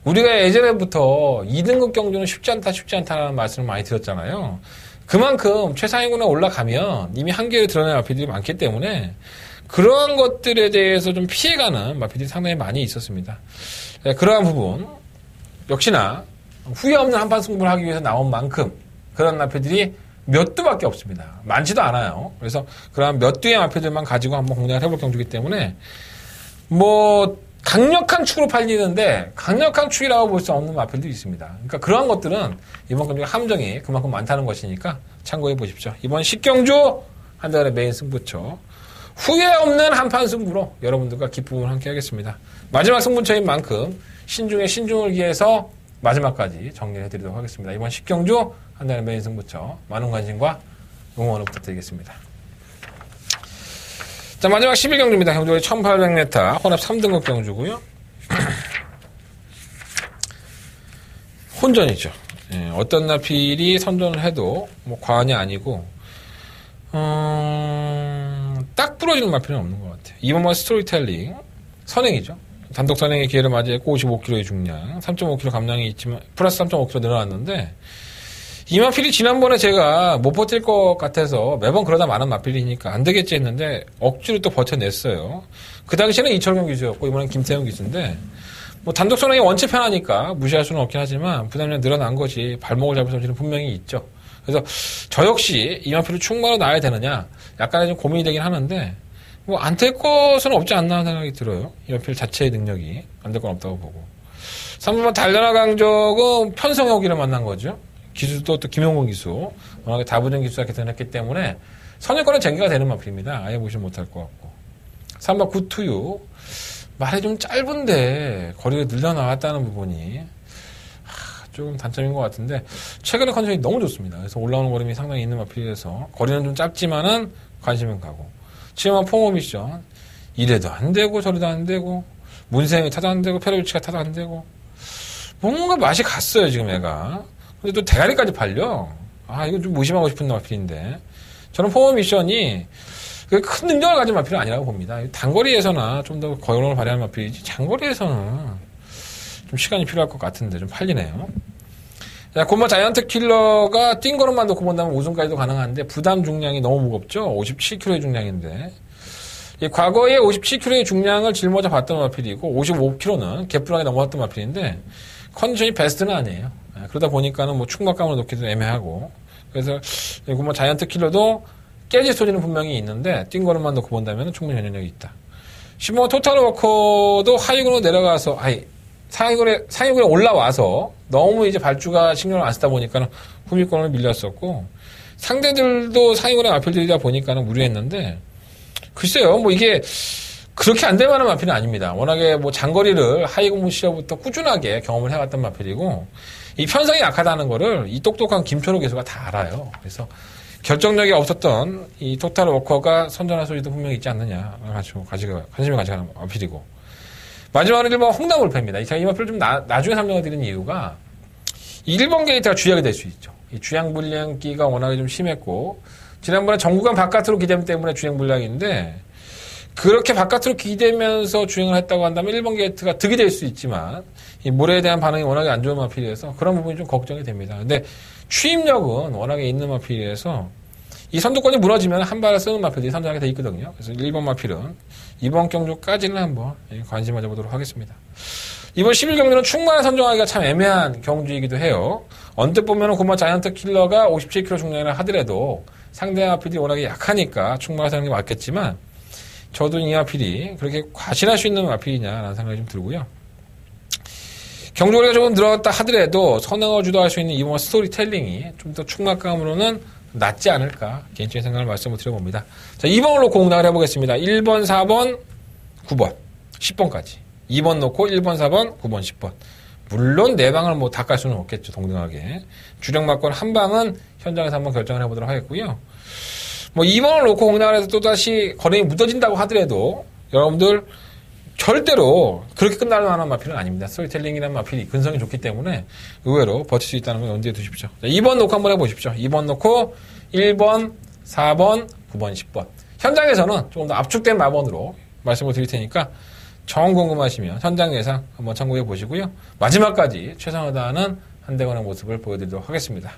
우리가 예전에부터 2등급 경주는 쉽지 않다라는 말씀을 많이 드렸잖아요. 그만큼 최상위군에 올라가면 이미 한계를 드러낸 마필들이 많기 때문에 그러한 것들에 대해서 좀 피해가는 마필들이 상당히 많이 있었습니다. 그러한 부분, 역시나 후회 없는 한판 승부를 하기 위해서 나온 만큼 그런 마필들이 몇 두밖에 없습니다. 많지도 않아요. 그래서 그러한 몇 두의 마필들만 가지고 한번 공략을 해볼 경주이기 때문에 강력한 축으로 팔리는데 강력한 축이라고 볼 수 없는 마필도 있습니다. 그러니까 그러한 것들은 이번 경주가 함정이 그만큼 많다는 것이니까 참고해 보십시오. 이번 10경주 한달의 메인 승부처 후회 없는 한판 승부로 여러분들과 기쁨을 함께 하겠습니다. 마지막 승부처인 만큼 신중에 신중을 기해서 마지막까지 정리해 드리도록 하겠습니다. 이번 10경주 한달의 메인 승부처 많은 관심과 응원을 부탁드리겠습니다. 자, 마지막 11경주입니다. 경주가 1800m, 혼합 3등급 경주고요. 혼전이죠. 어떤 나필이 선전을 해도 과언이 아니고 딱 부러지는 마필은 없는 것 같아요. 이번만 스토리텔링 선행이죠. 단독 선행의 기회를 맞이했고 55kg의 중량, 3.5kg 감량이 있지만 플러스 3.5kg 늘어났는데 이 마필이 지난번에 제가 못 버틸 것 같아서 매번 그러다 많은 마필이니까 안 되겠지 했는데 억지로 또 버텨냈어요. 그 당시에는 이철경 기수였고 이번엔 김태형 기수인데 단독 선행이 원체 편하니까 무시할 수는 없긴 하지만 부담이 늘어난 것이 발목을 잡을 소지는 분명히 있죠. 그래서 저 역시 이 마필을 충마로 놔야 되느냐 약간의 좀 고민이 되긴 하는데 안 될 것은 없지 않나 하는 생각이 들어요. 이 마필 자체의 능력이 안 될 건 없다고 보고 3번만 달려나 강적은 편성혁이를 만난 거죠. 기수도 또 김용곤 기수 워낙에 다부전 기수가 개선했기 때문에 선행권은 쟁기가 되는 마필입니다. 아예 무시 못할 것 같고 3번 구투유 말이 좀 짧은데 거리가 늘려나갔다는 부분이 조금 단점인 것 같은데 최근에 컨디션이 너무 좋습니다. 그래서 올라오는 걸음이 상당히 있는 마필이라서 거리는 좀 짧지만은 관심은 가고 7번 포모 미션 이래도 안 되고 저래도 안 되고 문세영이 타도 안 되고 페로비치가 타도 안 되고 뭔가 맛이 갔어요 지금 애가. 근데 또 대가리까지 팔려. 이거 좀 무심하고 싶은 마필인데. 저는 포모 미션이 큰 능력을 가진 마필은 아니라고 봅니다. 단거리에서나 좀 더 거역력을 발휘하는 마필이지, 장거리에서는 좀 시간이 필요할 것 같은데, 좀 팔리네요. 자, 곰마 자이언트 킬러가 뛴 걸음만 놓고 본다면 우승까지도 가능한데, 부담 중량이 너무 무겁죠? 57kg의 중량인데. 과거에 57kg의 중량을 짊어져 봤던 마필이고, 55kg는 개뿔하게 넘어갔던 마필인데, 컨디션이 베스트는 아니에요. 그러다 보니까는 충막감을 놓기도 애매하고 그래서 자이언트 킬러도 깨질 소리는 분명히 있는데 뛴 거름만 놓고 본다면 충분히 전력이 있다. 15번 토탈 워커도 하위군으로 내려가서 상위군에 올라와서 너무 이제 발주가 신경을 안 쓰다 보니까는 후미권을 밀렸었고 상대들도 상위군의 마필들이다 보니까는 무리했는데 글쎄요 이게 그렇게 안 될 만한 마필은 아닙니다. 워낙에 장거리를 하이군 시절부터 꾸준하게 경험을 해왔던 마필이고 이 편성이 약하다는 거를 이 똑똑한 김철호 기수가 다 알아요. 그래서 결정력이 없었던 이 토탈 워커가 선전할 소리도 분명히 있지 않느냐 관심을 가져가는 마필이고 마지막으로 1번 홍남울패입니다. 제가 이 마필을 좀 나중에 설명을 드리는 이유가 1번 게이트가 주약이 될 수 있죠. 이 주행불량기가 워낙에 좀 심했고 지난번에 정구간 바깥으로 기댐 때문에 주행불량인데 그렇게 바깥으로 기대면서 주행을 했다고 한다면 1번 게이트가 득이 될 수 있지만 이 모래에 대한 반응이 워낙에 안 좋은 마필이라서 그런 부분이 좀 걱정이 됩니다. 근데 취입력은 워낙에 있는 마필이라서 이 선두권이 무너지면 한 발을 쓰는 마필들이 선전하게 돼 있거든요. 그래서 1번 마필은 이번 경주까지는 한번 관심을 가져보도록 하겠습니다. 이번 11경주는 충만에 선정하기가 참 애매한 경주이기도 해요. 언뜻 보면은 고마 자이언트 킬러가 57kg 중량이라 하더라도 상대 마필이 워낙에 약하니까 충만에 사는 게 맞겠지만 저도 이 마필이 그렇게 과신할 수 있는 마필이냐라는 생각이 좀 들고요. 경주거리가 조금 늘어났다 하더라도 선행을 주도할 수 있는 이번 스토리텔링이 좀 더 충막감으로는 낫지 않을까 개인적인 생각을 말씀을 드려봅니다. 자, 2번으로 공략을 해보겠습니다. 1번, 4번, 9번, 10번까지. 2번 놓고 1번, 4번, 9번, 10번. 물론 네 방을 뭐 다 깔 수는 없겠죠. 동등하게. 주력 막권 한 방은 현장에서 한번 결정을 해보도록 하겠고요. 뭐 2번을 놓고 공략을 해서 또다시 거래이 묻어진다고 하더라도 여러분들 절대로 그렇게 끝날 만한 마필은 아닙니다. 스토리텔링이라는 마필이 근성이 좋기 때문에 의외로 버틸 수 있다는 걸 염두에 두십시오. 자, 2번 놓고 한번 해보십시오. 2번 놓고 1번, 4번, 9번, 10번. 현장에서는 조금 더 압축된 마번으로 말씀을 드릴 테니까 정 궁금하시면 현장 예상 한번 참고해 보시고요. 마지막까지 최선을 다하는 한대건의 모습을 보여드리도록 하겠습니다.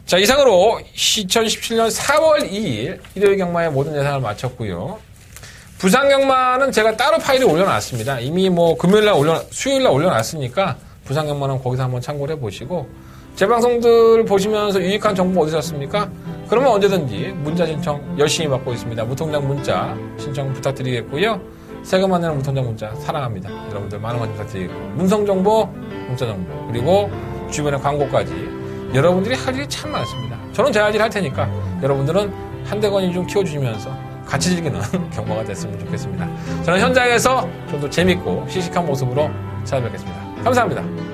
자, 이상으로 2017년 4월 2일 일요일 경마의 모든 예상을 마쳤고요. 부산 경마는 제가 따로 파일을 올려놨습니다. 이미 뭐 수요일날 올려놨으니까 부산 경마는 거기서 한번 참고를 해보시고 제 방송들 보시면서 유익한 정보 얻으셨습니까? 그러면 언제든지 문자 신청 열심히 받고 있습니다. 무통장 문자 신청 부탁드리겠고요. 세금 안 내는 무통장 문자 사랑합니다. 여러분들 많은 관심 부탁드리고 문성정보, 문자정보 그리고 주변의 광고까지 여러분들이 할 일이 참 많습니다. 저는 제 할 일 할 테니까 여러분들은 한대건이 좀 키워주시면서 같이 즐기는 경마가 됐으면 좋겠습니다. 저는 현장에서 좀 더 재밌고 씩씩한 모습으로 찾아뵙겠습니다. 감사합니다.